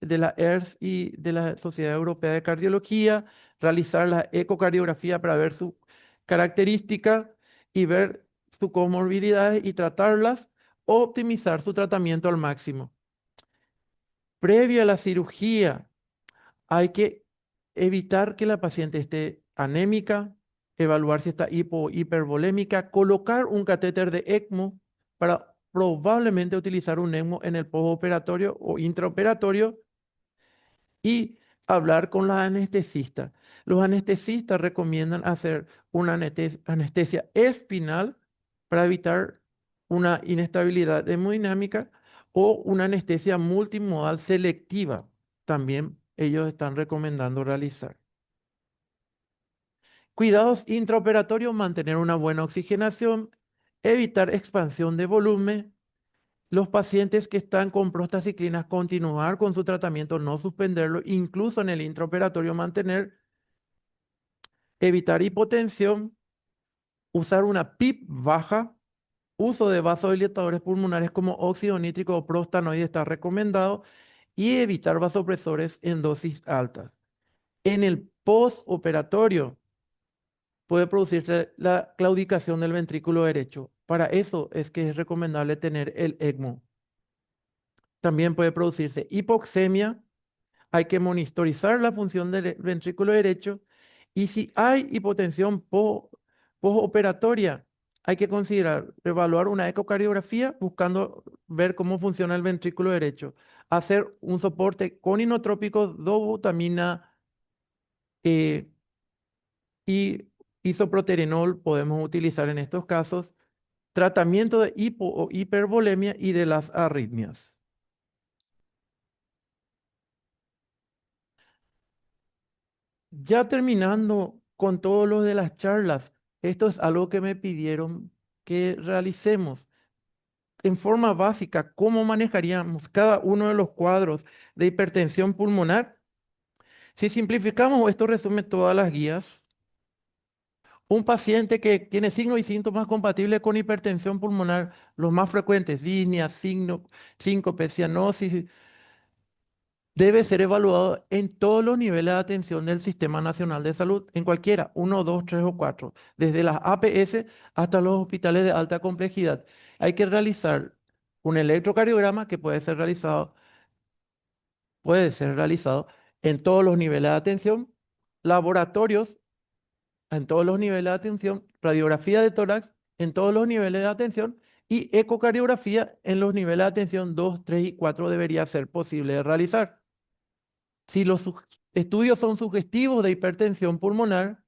de la ERS y de la Sociedad Europea de Cardiología, realizar la ecocardiografía para ver su característica y ver sus comorbilidades y tratarlas, optimizar su tratamiento al máximo. Previo a la cirugía, hay que evitar que la paciente esté anémica, evaluar si está hipo o hipervolémica, colocar un catéter de ECMO para probablemente utilizar un ECMO en el postoperatorio o intraoperatorio y hablar con la anestesista. Los anestesistas recomiendan hacer una anestesia espinal para evitar una inestabilidad hemodinámica o una anestesia multimodal selectiva. También ellos están recomendando realizar. Cuidados intraoperatorios, mantener una buena oxigenación, evitar expansión de volumen. Los pacientes que están con prostaciclinas, continuar con su tratamiento, no suspenderlo, incluso en el intraoperatorio mantener, evitar hipotensión, usar una PIP baja, uso de vasodilatadores pulmonares como óxido nítrico o prostanoide está recomendado y evitar vasopresores en dosis altas. En el postoperatorio puede producirse la claudicación del ventrículo derecho. Para eso es que es recomendable tener el ECMO. También puede producirse hipoxemia. Hay que monitorizar la función del ventrículo derecho. Y si hay hipotensión postoperatoria, hay que considerar evaluar una ecocardiografía buscando ver cómo funciona el ventrículo derecho. Hacer un soporte con inotrópicos, dobutamina y isoproterenol podemos utilizar en estos casos. Tratamiento de hipo o hipervolemia y de las arritmias. Ya terminando con todo lo de las charlas, esto es algo que me pidieron que realicemos. En forma básica, ¿cómo manejaríamos cada uno de los cuadros de hipertensión pulmonar? Si simplificamos, esto resume todas las guías. Un paciente que tiene signos y síntomas compatibles con hipertensión pulmonar, los más frecuentes, disnea, síncope, cianosis, debe ser evaluado en todos los niveles de atención del Sistema Nacional de Salud, en cualquiera, 1, 2, 3 o 4, desde las APS hasta los hospitales de alta complejidad. Hay que realizar un electrocardiograma que puede ser realizado en todos los niveles de atención, laboratorios en todos los niveles de atención, radiografía de tórax en todos los niveles de atención y ecocardiografía en los niveles de atención 2, 3 y 4 debería ser posible de realizar. Si los estudios son sugestivos de hipertensión pulmonar,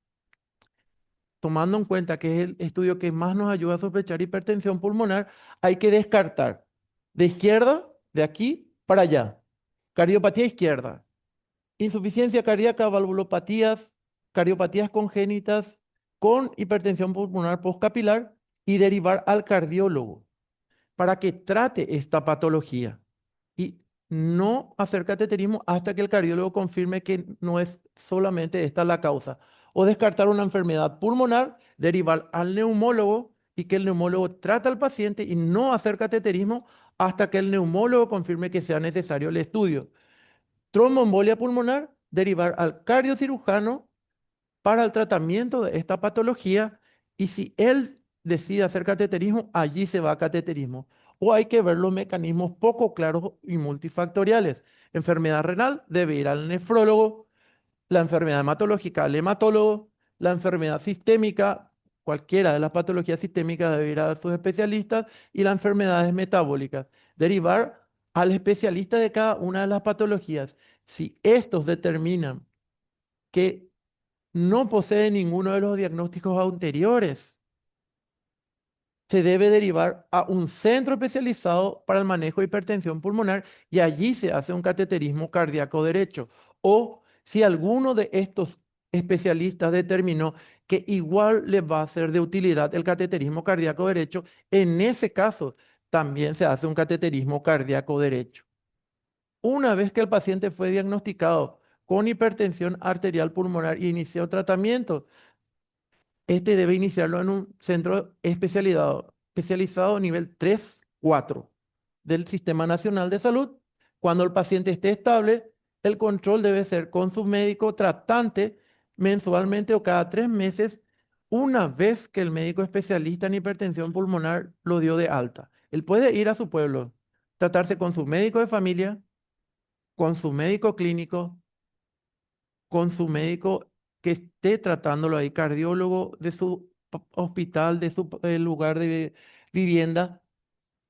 tomando en cuenta que es el estudio que más nos ayuda a sospechar hipertensión pulmonar, hay que descartar. de izquierda, de aquí para allá. Cardiopatía izquierda. Insuficiencia cardíaca, valvulopatías, cardiopatías congénitas con hipertensión pulmonar postcapilar y derivar al cardiólogo para que trate esta patología y no hacer cateterismo hasta que el cardiólogo confirme que no es solamente esta la causa. O descartar una enfermedad pulmonar, derivar al neumólogo y que el neumólogo trate al paciente y no hacer cateterismo hasta que el neumólogo confirme que sea necesario el estudio. Tromboembolia pulmonar, derivar al cardiocirujano para el tratamiento de esta patología y si él decide hacer cateterismo, allí se va a cateterismo. O hay que ver los mecanismos poco claros y multifactoriales. Enfermedad renal debe ir al nefrólogo, la enfermedad hematológica al hematólogo, la enfermedad sistémica, cualquiera de las patologías sistémicas debe ir a sus especialistas y las enfermedades metabólicas. Derivar al especialista de cada una de las patologías. Si estos determinan que no posee ninguno de los diagnósticos anteriores, se debe derivar a un centro especializado para el manejo de hipertensión pulmonar y allí se hace un cateterismo cardíaco derecho. O si alguno de estos especialistas determinó que igual le va a ser de utilidad el cateterismo cardíaco derecho, en ese caso también se hace un cateterismo cardíaco derecho. Una vez que el paciente fue diagnosticado con hipertensión arterial pulmonar y inició tratamiento, este debe iniciarlo en un centro especializado nivel 3, 4 del Sistema Nacional de Salud. Cuando el paciente esté estable, el control debe ser con su médico tratante mensualmente o cada 3 meses, una vez que el médico especialista en hipertensión pulmonar lo dio de alta. Él puede ir a su pueblo, tratarse con su médico de familia, con su médico clínico, con su médico que esté tratándolo ahí, cardiólogo de su hospital, de su lugar de vivienda,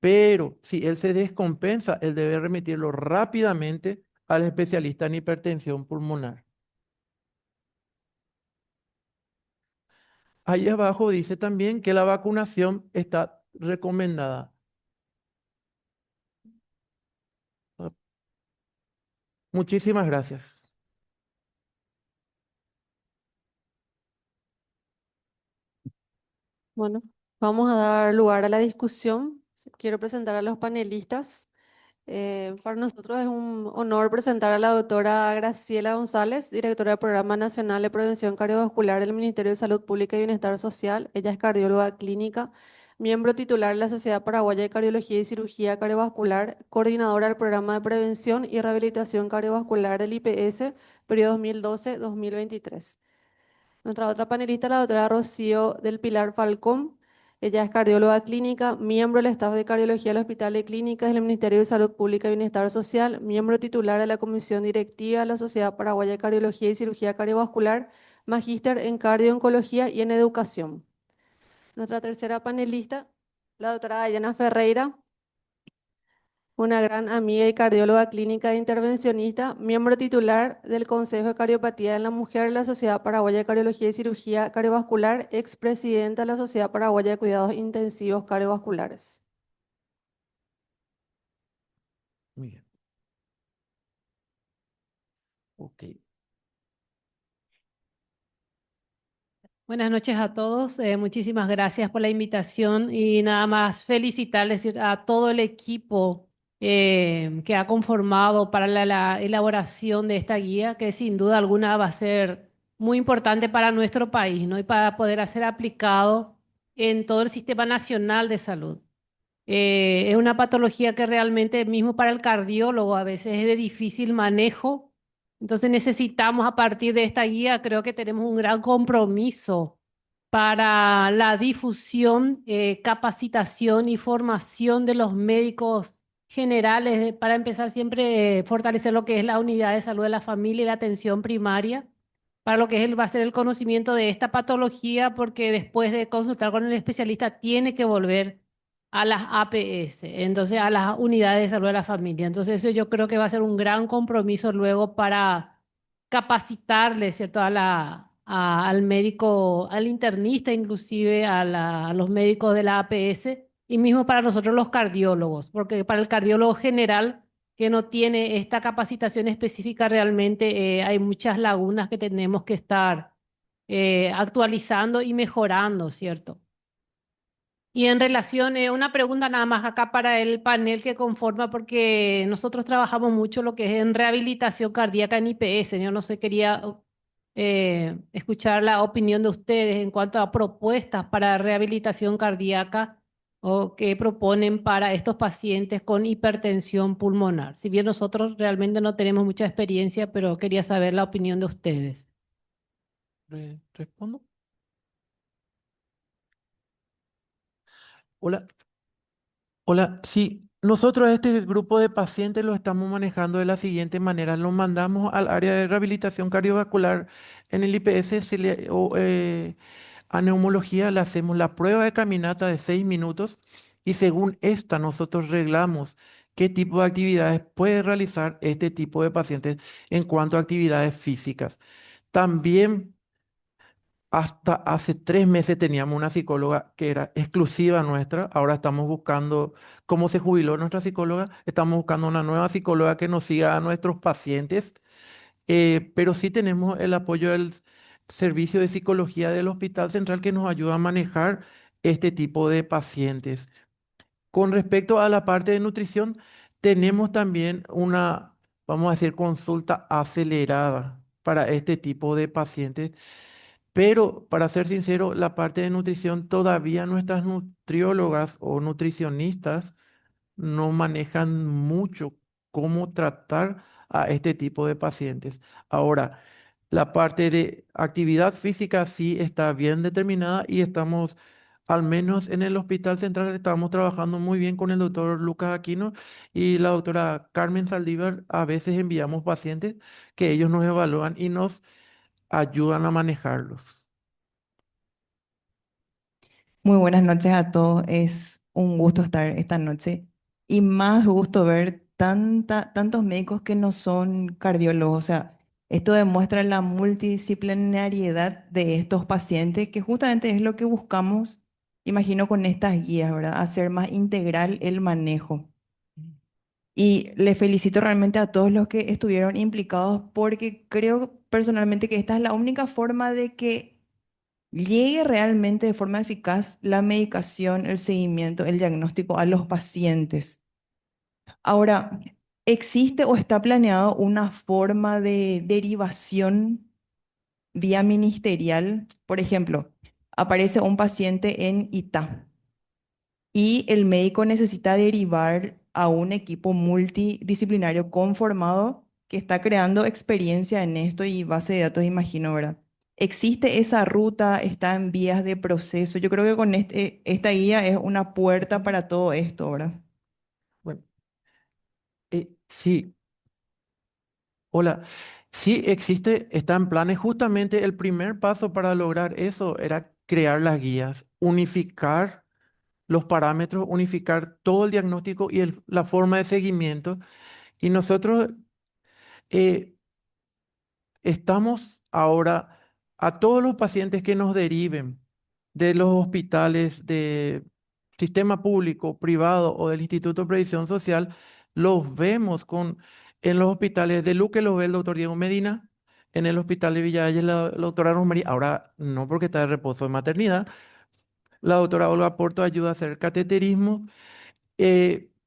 pero si él se descompensa, él debe remitirlo rápidamente al especialista en hipertensión pulmonar. Ahí abajo dice también que la vacunación está recomendada. Muchísimas gracias. Bueno, vamos a dar lugar a la discusión. Quiero presentar a los panelistas. Para nosotros es un honor presentar a la doctora Graciela González, directora del Programa Nacional de Prevención Cardiovascular del Ministerio de Salud Pública y Bienestar Social. Ella es cardióloga clínica, miembro titular de la Sociedad Paraguaya de Cardiología y Cirugía Cardiovascular, coordinadora del Programa de Prevención y Rehabilitación Cardiovascular del IPS, periodo 2012-2023. Nuestra otra panelista, la doctora Rocío del Pilar Falcón. Ella es cardióloga clínica, miembro del staff de cardiología del Hospital de Clínicas del Ministerio de Salud Pública y Bienestar Social, miembro titular de la Comisión Directiva de la Sociedad Paraguaya de Cardiología y Cirugía Cardiovascular, magíster en cardiooncología y en educación. Nuestra tercera panelista, la doctora Dayana Ferreira, una gran amiga y cardióloga clínica e intervencionista, miembro titular del Consejo de Cardiopatía en la Mujer de la Sociedad Paraguaya de Cardiología y Cirugía Cardiovascular, expresidenta de la Sociedad Paraguaya de Cuidados Intensivos Cardiovasculares. Muy bien. Ok. Buenas noches a todos. Muchísimas gracias por la invitación y nada más felicitarles a todo el equipo que ha conformado para la elaboración de esta guía, que sin duda alguna va a ser muy importante para nuestro país, ¿no? Y para poder ser aplicado en todo el sistema nacional de salud. Es una patología que realmente mismo para el cardiólogo a veces es de difícil manejo. Entonces necesitamos a partir de esta guía, creo que tenemos un gran compromiso para la difusión, capacitación y formación de los médicos generales, para empezar siempre fortalecer lo que es la unidad de salud de la familia y la atención primaria, para lo que va a ser el conocimiento de esta patología, porque después de consultar con el especialista tiene que volver a las APS, entonces a las unidades de salud de la familia. Entonces eso yo creo que va a ser un gran compromiso luego para capacitarle, ¿cierto? Al médico, al internista, inclusive a los médicos de la APS, y mismo para nosotros los cardiólogos, porque para el cardiólogo general que no tiene esta capacitación específica realmente hay muchas lagunas que tenemos que estar actualizando y mejorando, ¿cierto? Y en relación, una pregunta nada más acá para el panel que conforma, porque nosotros trabajamos mucho lo que es en rehabilitación cardíaca en IPS. Yo no sé, quería escuchar la opinión de ustedes en cuanto a propuestas para rehabilitación cardíaca o qué proponen para estos pacientes con hipertensión pulmonar. Si bien nosotros realmente no tenemos mucha experiencia, pero quería saber la opinión de ustedes. ¿Respondo? Hola. Hola, sí, nosotros este grupo de pacientes lo estamos manejando de la siguiente manera. Lo mandamos al área de rehabilitación cardiovascular en el IPS a neumología, le hacemos la prueba de caminata de 6 minutos y según esta nosotros reglamos qué tipo de actividades puede realizar este tipo de pacientes en cuanto a actividades físicas. También hasta hace 3 meses teníamos una psicóloga que era exclusiva nuestra. Ahora estamos buscando, como se jubiló nuestra psicóloga, estamos buscando una nueva psicóloga que nos siga a nuestros pacientes. Pero sí tenemos el apoyo del servicio de psicología del Hospital Central que nos ayuda a manejar este tipo de pacientes. Con respecto a la parte de nutrición, tenemos también una, vamos a decir, consulta acelerada para este tipo de pacientes, pero para ser sincero, la parte de nutrición todavía nuestras nutriólogas o nutricionistas no manejan mucho cómo tratar a este tipo de pacientes. Ahora, la parte de actividad física sí está bien determinada y estamos, al menos en el Hospital Central, estamos trabajando muy bien con el doctor Lucas Aquino y la doctora Carmen Saldívar. A veces enviamos pacientes que ellos nos evalúan y nos ayudan a manejarlos. Muy buenas noches a todos. Es un gusto estar esta noche y más gusto ver tantos médicos que no son cardiólogos. O sea, esto demuestra la multidisciplinariedad de estos pacientes, que justamente es lo que buscamos, imagino, con estas guías, ¿verdad? Hacer más integral el manejo. Y le felicito realmente a todos los que estuvieron implicados porque creo personalmente que esta es la única forma de que llegue realmente de forma eficaz la medicación, el seguimiento, el diagnóstico a los pacientes. Ahora, ¿existe o está planeado una forma de derivación vía ministerial? Por ejemplo, aparece un paciente en ITA y el médico necesita derivar a un equipo multidisciplinario conformado que está creando experiencia en esto y base de datos, imagino, ¿verdad? ¿Existe esa ruta? ¿Está en vías de proceso? Yo creo que con esta guía es una puerta para todo esto, ¿verdad? Bueno, sí, hola. Sí existe, está en planes. Justamente el primer paso para lograr eso era crear las guías, unificar los parámetros, unificar todo el diagnóstico y la forma de seguimiento. Y nosotros eh, estamos ahora a todos los pacientes que nos deriven de los hospitales de sistema público, privado o del Instituto de Previsión Social, los vemos en los hospitales de Luque, lo ve el doctor Diego Medina, en el hospital de Villalles la doctora Rosmaría, ahora no porque está de reposo de maternidad, la doctora Olga Porto ayuda a hacer cateterismo.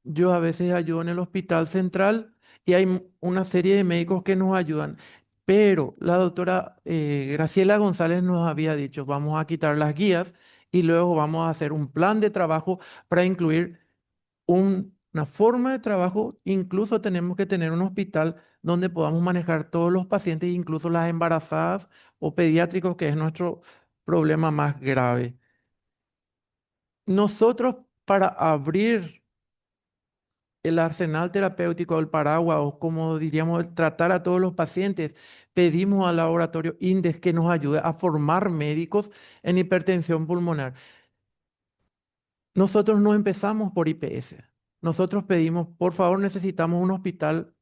Yo a veces ayudo en el Hospital Central y hay una serie de médicos que nos ayudan, pero la doctora Graciela González nos había dicho, vamos a quitar las guías y luego vamos a hacer un plan de trabajo para incluir una forma de trabajo. Incluso tenemos que tener un hospital donde podamos manejar todos los pacientes, incluso las embarazadas o pediátricos, que es nuestro problema más grave. Nosotros para abrir el arsenal terapéutico del paraguas, o como diríamos, tratar a todos los pacientes, pedimos al laboratorio INDES que nos ayude a formar médicos en hipertensión pulmonar. Nosotros no empezamos por IPS. Nosotros pedimos, por favor, necesitamos un hospital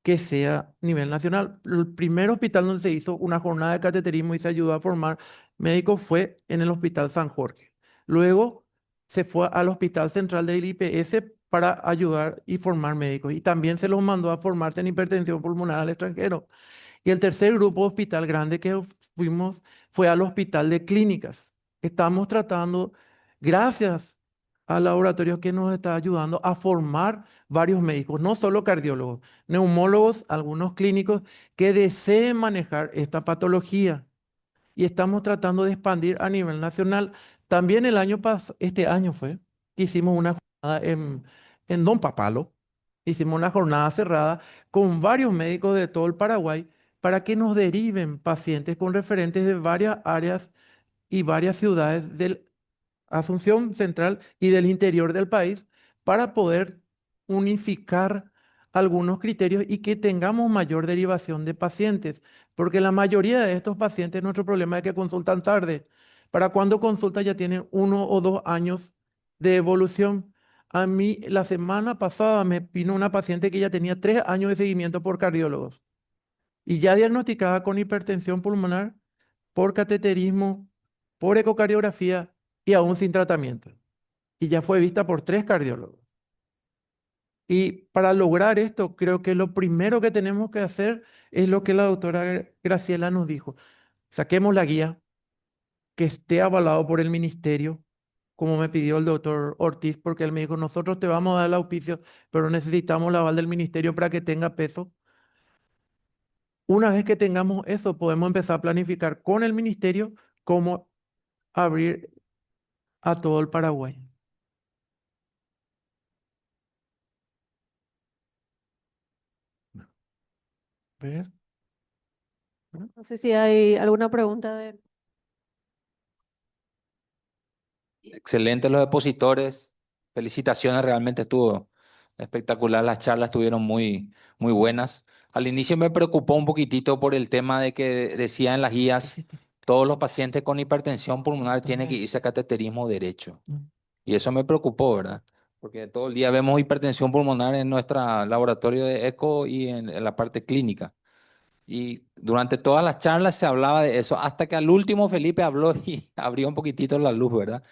que sea a nivel nacional. El primer hospital donde se hizo una jornada de cateterismo y se ayudó a formar médicos fue en el Hospital San Jorge. Luego se fue al Hospital Central del IPS para ayudar y formar médicos. Y también se los mandó a formarse en hipertensión pulmonar al extranjero. Y el tercer grupo hospital grande que fuimos fue al Hospital de Clínicas. Estamos tratando, gracias al laboratorio que nos está ayudando a formar varios médicos, no solo cardiólogos, neumólogos, algunos clínicos que deseen manejar esta patología. Y estamos tratando de expandir a nivel nacional. También el año pasado, este año fue, que hicimos una jornada en Don Papalo, hicimos una jornada cerrada con varios médicos de todo el Paraguay para que nos deriven pacientes con referentes de varias áreas y varias ciudades del Asunción Central y del interior del país para poder unificar algunos criterios y que tengamos mayor derivación de pacientes, porque la mayoría de estos pacientes, nuestro problema es que consultan tarde. Para cuando consultan ya tienen 1 o 2 años de evolución. A mí la semana pasada me vino una paciente que ya tenía 3 años de seguimiento por cardiólogos y ya diagnosticada con hipertensión pulmonar, por cateterismo, por ecocardiografía y aún sin tratamiento. Y ya fue vista por 3 cardiólogos. Y para lograr esto, creo que lo primero que tenemos que hacer es lo que la doctora Graciela nos dijo. Saquemos la guía, que esté avalado por el ministerio, como me pidió el doctor Ortiz, porque él me dijo, nosotros te vamos a dar el auspicio, pero necesitamos el aval del ministerio para que tenga peso. Una vez que tengamos eso, podemos empezar a planificar con el ministerio cómo abrir a todo el Paraguay. Ver. No sé si hay alguna pregunta de... Excelentes los expositores. Felicitaciones, realmente estuvo espectacular. Las charlas estuvieron muy buenas. Al inicio me preocupó un poquitito por el tema de que decía en las guías, Existe. todos los pacientes con hipertensión pulmonar tienen que irse a cateterismo derecho. Y eso me preocupó, ¿verdad? Porque todo el día vemos hipertensión pulmonar en nuestro laboratorio de eco y en la parte clínica. Y durante todas las charlas se hablaba de eso, hasta que al último Felipe habló y abrió un poquitito la luz, ¿verdad?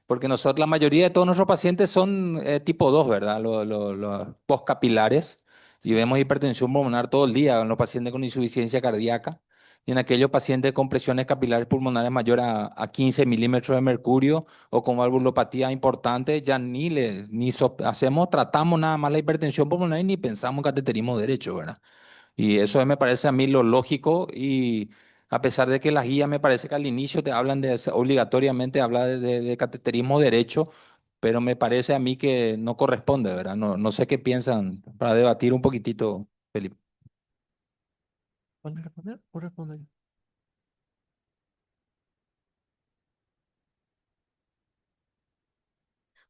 Porque nosotros, la mayoría de todos nuestros pacientes son tipo 2, ¿verdad? Los postcapilares. Y vemos hipertensión pulmonar todo el día en los pacientes con insuficiencia cardíaca y en aquellos pacientes con presiones capilares pulmonares mayor a 15 milímetros de mercurio o con valvulopatía importante, ya tratamos nada más la hipertensión pulmonar y ni pensamos en cateterismo derecho, ¿verdad? Y eso me parece a mí lo lógico y a pesar de que las guías me parece que al inicio te hablan obligatoriamente habla de cateterismo derecho, pero me parece a mí que no corresponde, ¿verdad? No sé qué piensan para debatir un poquitito, Felipe. ¿Van a responder o respondo yo?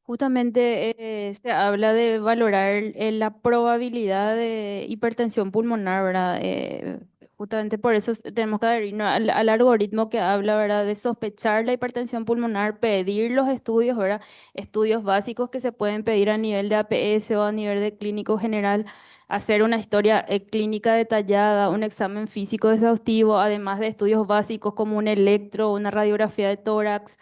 Justamente se habla de valorar la probabilidad de hipertensión pulmonar, ¿verdad? Justamente por eso tenemos que adherirnos al algoritmo que habla, ¿verdad? De sospechar la hipertensión pulmonar, pedir los estudios, ¿verdad? Estudios básicos que se pueden pedir a nivel de APS o a nivel de clínico general, hacer una historia clínica detallada, un examen físico exhaustivo, además de estudios básicos como un electro, una radiografía de tórax,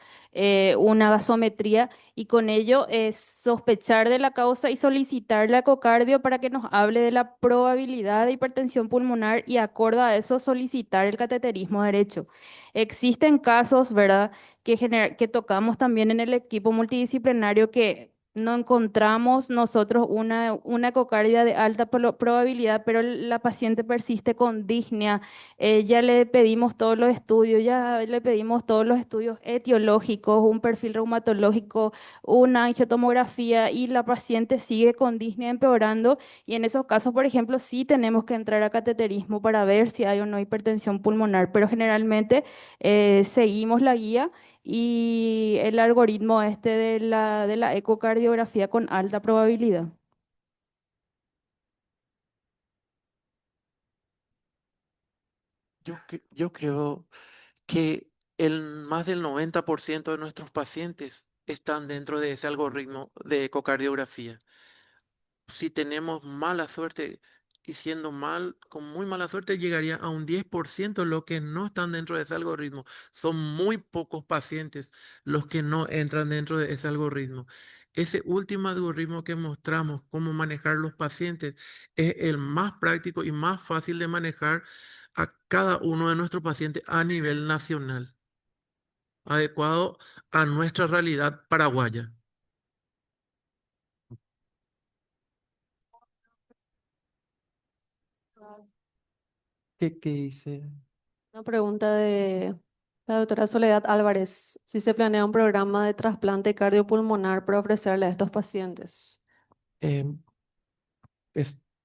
una gasometría y con ello sospechar de la causa y solicitar la ecocardio para que nos hable de la probabilidad de hipertensión pulmonar y acorde a eso solicitar el cateterismo derecho. Existen casos, ¿verdad?, que tocamos también en el equipo multidisciplinario que no encontramos nosotros una ecocardia de alta probabilidad, pero la paciente persiste con disnea. Ya le pedimos todos los estudios, ya le pedimos todos los estudios etiológicos, un perfil reumatológico, una angiotomografía y la paciente sigue con disnea empeorando y en esos casos, por ejemplo, sí tenemos que entrar a cateterismo para ver si hay o no hipertensión pulmonar, pero generalmente seguimos la guía y el algoritmo este de la ecocardiografía con alta probabilidad. Yo creo que más del 90% de nuestros pacientes están dentro de ese algoritmo de ecocardiografía. Si tenemos mala suerte y siendo mal, con muy mala suerte, llegaría a un 10% los que no están dentro de ese algoritmo. Son muy pocos pacientes los que no entran dentro de ese algoritmo. Ese último algoritmo que mostramos, cómo manejar los pacientes, es el más práctico y más fácil de manejar a cada uno de nuestros pacientes a nivel nacional, adecuado a nuestra realidad paraguaya. ¿Qué hice? Una pregunta de la doctora Soledad Álvarez. Si se planea un programa de trasplante cardiopulmonar para ofrecerle a estos pacientes. Em,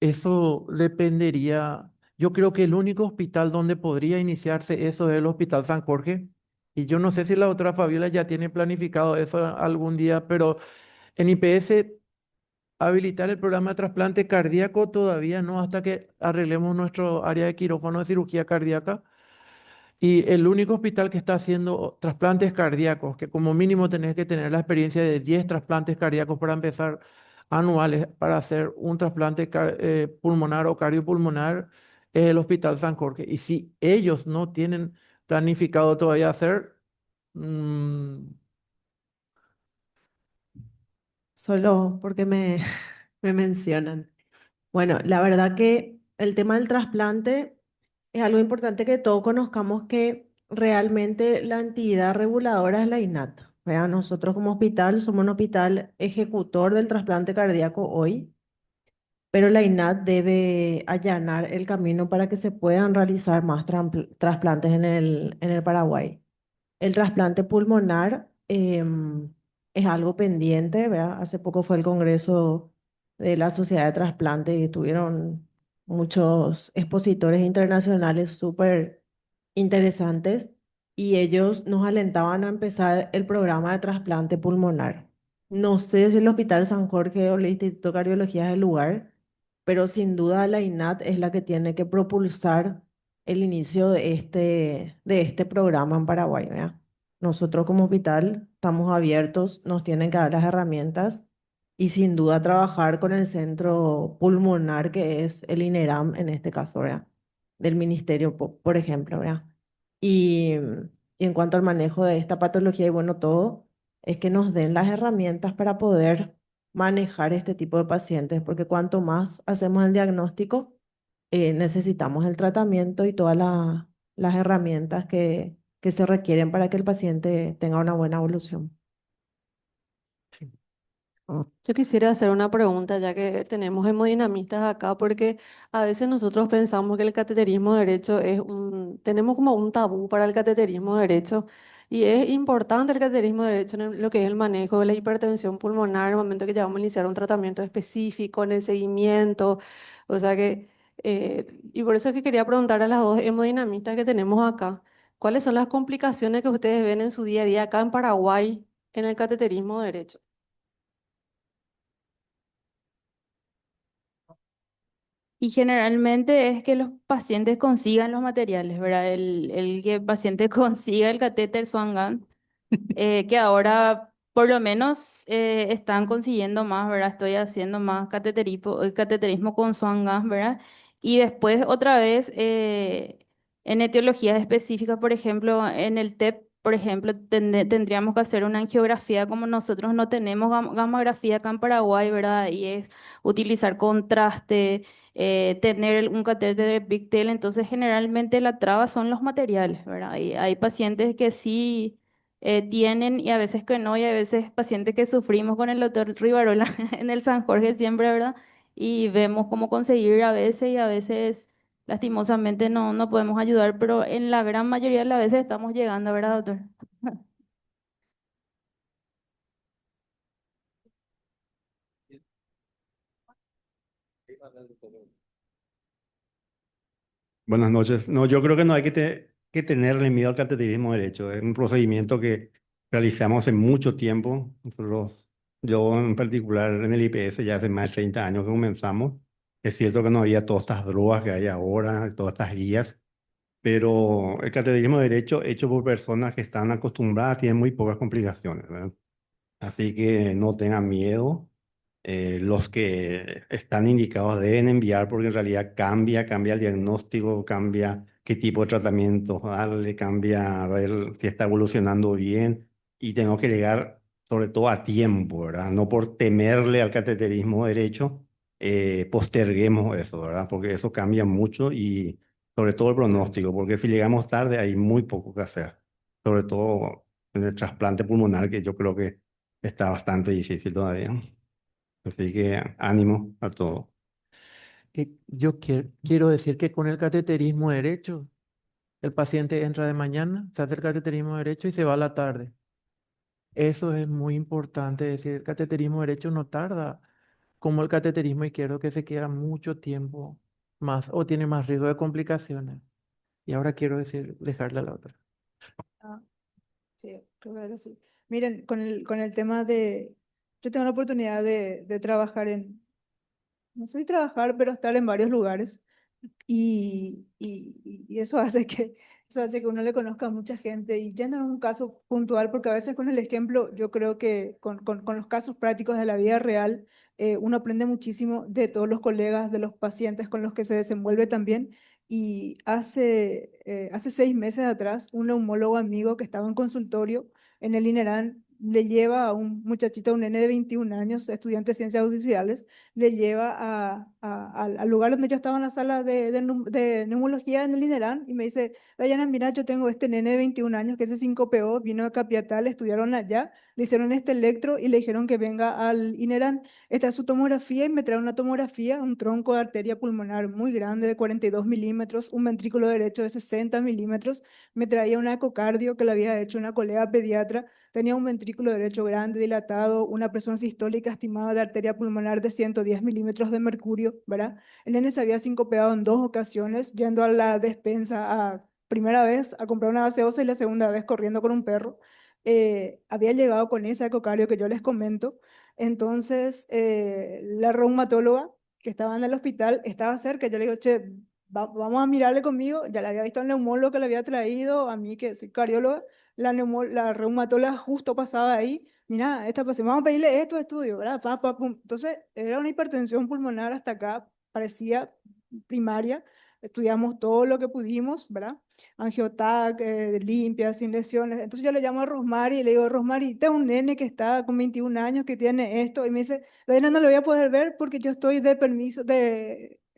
eso dependería. Yo creo que el único hospital donde podría iniciarse eso es el Hospital San Jorge. Y yo no sé si la otra Fabiola ya tiene planificado eso algún día, pero en IPS habilitar el programa de trasplante cardíaco todavía no, hasta que arreglemos nuestro área de quirófano de cirugía cardíaca. Y el único hospital que está haciendo trasplantes cardíacos, que como mínimo tenés que tener la experiencia de 10 trasplantes cardíacos para empezar anuales para hacer un trasplante pulmonar o cardiopulmonar, es el Hospital San Jorge. Y si ellos no tienen planificado todavía hacer, mm, Solo porque me mencionan. Bueno, la verdad que el tema del trasplante es algo importante que todos conozcamos que realmente la entidad reguladora es la INAT. ¿Verdad? Nosotros como hospital somos un hospital ejecutor del trasplante cardíaco hoy, pero la INAT debe allanar el camino para que se puedan realizar más trasplantes en el Paraguay. El trasplante pulmonar es algo pendiente, ¿verdad? Hace poco fue el congreso de la Sociedad de Trasplante y tuvieron muchos expositores internacionales súper interesantes y ellos nos alentaban a empezar el programa de trasplante pulmonar. No sé si el Hospital San Jorge o el Instituto de Cardiología es el lugar, pero sin duda la INAT es la que tiene que propulsar el inicio de este programa en Paraguay, ¿verdad? Nosotros como hospital estamos abiertos, nos tienen que dar las herramientas y sin duda trabajar con el centro pulmonar que es el INERAM en este caso, ¿verdad? Del ministerio, por ejemplo, ¿verdad? Y, y en cuanto al manejo de esta patología y bueno, todo, es que nos den las herramientas para poder manejar este tipo de pacientes, porque cuanto más hacemos el diagnóstico, necesitamos el tratamiento y todas las herramientas que se requieren para que el paciente tenga una buena evolución. Yo quisiera hacer una pregunta, ya que tenemos hemodinamistas acá, porque a veces nosotros pensamos que el cateterismo derecho tenemos como un tabú para el cateterismo derecho, y es importante el cateterismo derecho en lo que es el manejo de la hipertensión pulmonar, en el momento que ya vamos a iniciar un tratamiento específico, en el seguimiento, o sea que, y por eso es que quería preguntar a las dos hemodinamistas que tenemos acá, ¿cuáles son las complicaciones que ustedes ven en su día a día acá en Paraguay en el cateterismo derecho? Y generalmente es que los pacientes consigan los materiales, ¿verdad? El que el paciente consiga el catéter Swan-Ganz, que ahora por lo menos están consiguiendo más, ¿verdad? Estoy haciendo más cateterismo con Swan-Ganz, ¿verdad? Y después otra vez en etiologías específicas, por ejemplo, en el TEP, por ejemplo, tendríamos que hacer una angiografía como nosotros no tenemos gamografía acá en Paraguay, ¿verdad? Y es utilizar contraste, tener un catéter de Big-Tail, entonces generalmente la traba son los materiales, ¿verdad? Y hay pacientes que sí tienen y a veces que no, y a veces pacientes que sufrimos con el doctor Rivarola en el San Jorge siempre, ¿verdad? Y vemos cómo conseguir a veces y a veces lastimosamente no podemos ayudar, pero en la gran mayoría de las veces estamos llegando, ¿verdad, doctor? Buenas noches. No, yo creo que no hay que tenerle miedo al cateterismo derecho. Es un procedimiento que realizamos hace mucho tiempo. Nosotros, yo en particular en el IPS ya hace más de 30 años que comenzamos. Es cierto que no había todas estas drogas que hay ahora, todas estas guías, pero el cateterismo derecho hecho por personas que están acostumbradas tiene muy pocas complicaciones, ¿verdad? Así que no tengan miedo. Los que están indicados deben enviar porque en realidad cambia el diagnóstico, cambia qué tipo de tratamiento darle, cambia a ver si está evolucionando bien y tengo que llegar sobre todo a tiempo, ¿verdad? No por temerle al cateterismo derecho, posterguemos eso, ¿verdad? Porque eso cambia mucho y sobre todo el pronóstico, porque si llegamos tarde hay muy poco que hacer, sobre todo en el trasplante pulmonar que yo creo que está bastante difícil todavía. Así que ánimo a todo. Quiero decir que con el cateterismo derecho, el paciente entra de mañana, se hace el cateterismo derecho y se va a la tarde. Eso es muy importante, es decir, el cateterismo derecho no tarda como el cateterismo izquierdo que se queda mucho tiempo más o tiene más riesgo de complicaciones. Y ahora quiero decir, dejarle a la otra. Ah, sí, claro, sí. Miren, con el tema de, yo tengo la oportunidad de trabajar en, no sé si trabajar, pero estar en varios lugares. Y eso hace que uno le conozca a mucha gente. Y ya no es un caso puntual, porque a veces con el ejemplo, yo creo que con los casos prácticos de la vida real, uno aprende muchísimo de todos los colegas, de los pacientes con los que se desenvuelve también. Y hace 6 meses atrás, un neumólogo amigo que estaba en consultorio en el INERAN le lleva a un muchachito, un nene de 21 años, estudiante de ciencias audiovisuales, le lleva al lugar donde yo estaba en la sala de neumología en el INERAN y me dice, Dayana, mira, yo tengo este nene de 21 años que se sincopeó, vino de Capiatal, estudiaron allá, le hicieron este electro y le dijeron que venga al INERAN. Esta es su tomografía y me trae una tomografía, un tronco de arteria pulmonar muy grande de 42 milímetros, un ventrículo derecho de 60 milímetros, me traía una ecocardio que le había hecho una colega pediatra. Tenía un ventrículo derecho grande, dilatado, una presión sistólica estimada de arteria pulmonar de 110 milímetros de mercurio, ¿verdad? El nene se había sincopeado en 2 ocasiones, yendo a la despensa primera vez a comprar una gaseosa y la segunda vez corriendo con un perro. Había llegado con ese ecocardio que yo les comento. Entonces, la reumatóloga que estaba en el hospital estaba cerca. Yo le digo, che, vamos a mirarle conmigo. Ya le había visto al neumólogo que le había traído, a mí que soy cardióloga. La reumatóloga justo pasaba ahí, mira, esta paciente, vamos a pedirle estos estudios, ¿verdad? Pa, pa, pum. Entonces, era una hipertensión pulmonar hasta acá, parecía primaria, estudiamos todo lo que pudimos, ¿verdad? Angiotac, limpia, sin lesiones. Entonces yo le llamo a Rosmary y le digo, Rosmary, tengo un nene que está con 21 años que tiene esto, y me dice, Diana, no lo voy a poder ver porque yo estoy de permiso,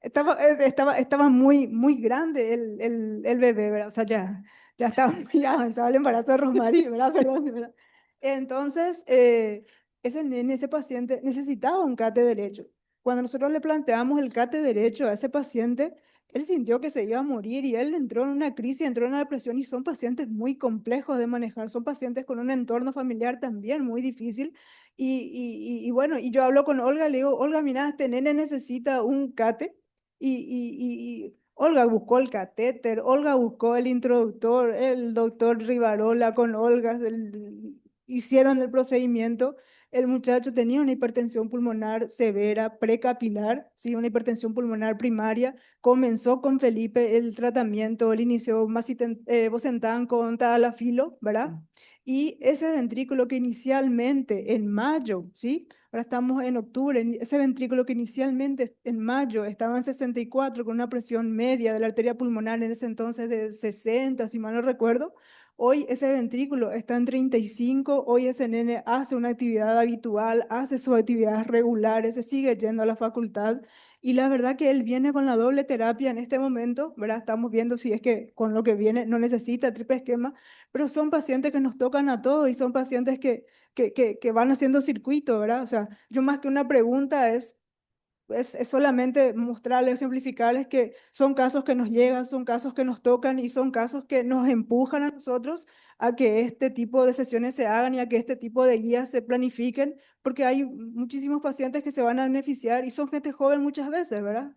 estaba muy, muy grande el bebé, ¿verdad? O sea, ya estaba muy avanzado el embarazo de Rosmarie, ¿verdad? Perdón, ¿verdad? Entonces, ese nene, ese paciente necesitaba un CATE derecho. Cuando nosotros le planteamos el CATE derecho a ese paciente, él sintió que se iba a morir y él entró en una crisis, entró en una depresión y son pacientes muy complejos de manejar, son pacientes con un entorno familiar también muy difícil. Y bueno, y yo hablo con Olga, le digo, Olga, mira, este nene necesita un CATE y Olga buscó el catéter, Olga buscó el introductor, el doctor Rivarola con Olga hicieron el procedimiento. El muchacho tenía una hipertensión pulmonar severa, precapilar, ¿sí? Una hipertensión pulmonar primaria. Comenzó con Felipe el tratamiento, él inició Bosentan con Tadalafilo, ¿verdad? Y ese ventrículo que inicialmente en mayo, ¿sí? Ahora estamos en octubre, ese ventrículo que inicialmente en mayo estaba en 64 con una presión media de la arteria pulmonar en ese entonces de 60, si mal no recuerdo. Hoy ese ventrículo está en 35, hoy ese nene hace una actividad habitual, hace sus actividades regulares, se sigue yendo a la facultad y la verdad que él viene con la doble terapia en este momento, ¿verdad? Estamos viendo si es que con lo que viene no necesita triple esquema, pero son pacientes que nos tocan a todos y son pacientes que van haciendo circuito, ¿verdad? O sea, yo más que una pregunta es solamente mostrarles, ejemplificarles que son casos que nos llegan, son casos que nos tocan y son casos que nos empujan a nosotros a que este tipo de sesiones se hagan y a que este tipo de guías se planifiquen, porque hay muchísimos pacientes que se van a beneficiar y son gente joven muchas veces, ¿verdad?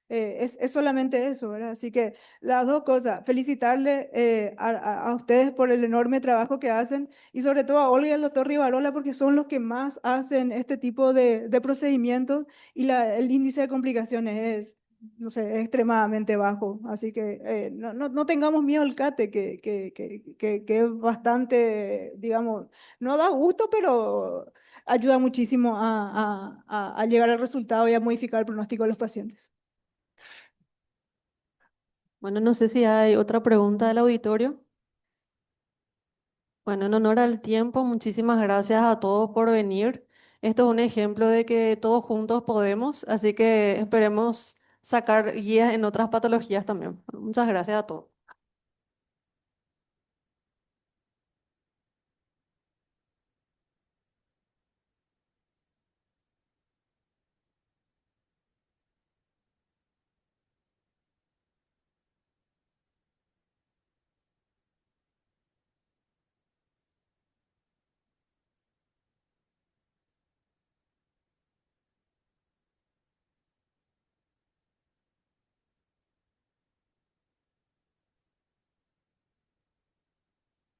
Es solamente eso, ¿verdad? Así que las dos cosas, felicitarle a ustedes por el enorme trabajo que hacen y sobre todo a Olga y al doctor Rivarola porque son los que más hacen este tipo de procedimientos y el índice de complicaciones no sé, es extremadamente bajo. Así que no tengamos miedo al CATE, que es bastante, digamos, no da gusto, pero ayuda muchísimo a llegar al resultado y a modificar el pronóstico de los pacientes. Bueno, no sé si hay otra pregunta del auditorio. Bueno, en honor al tiempo, muchísimas gracias a todos por venir. Esto es un ejemplo de que todos juntos podemos, así que esperemos sacar guías en otras patologías también. Muchas gracias a todos.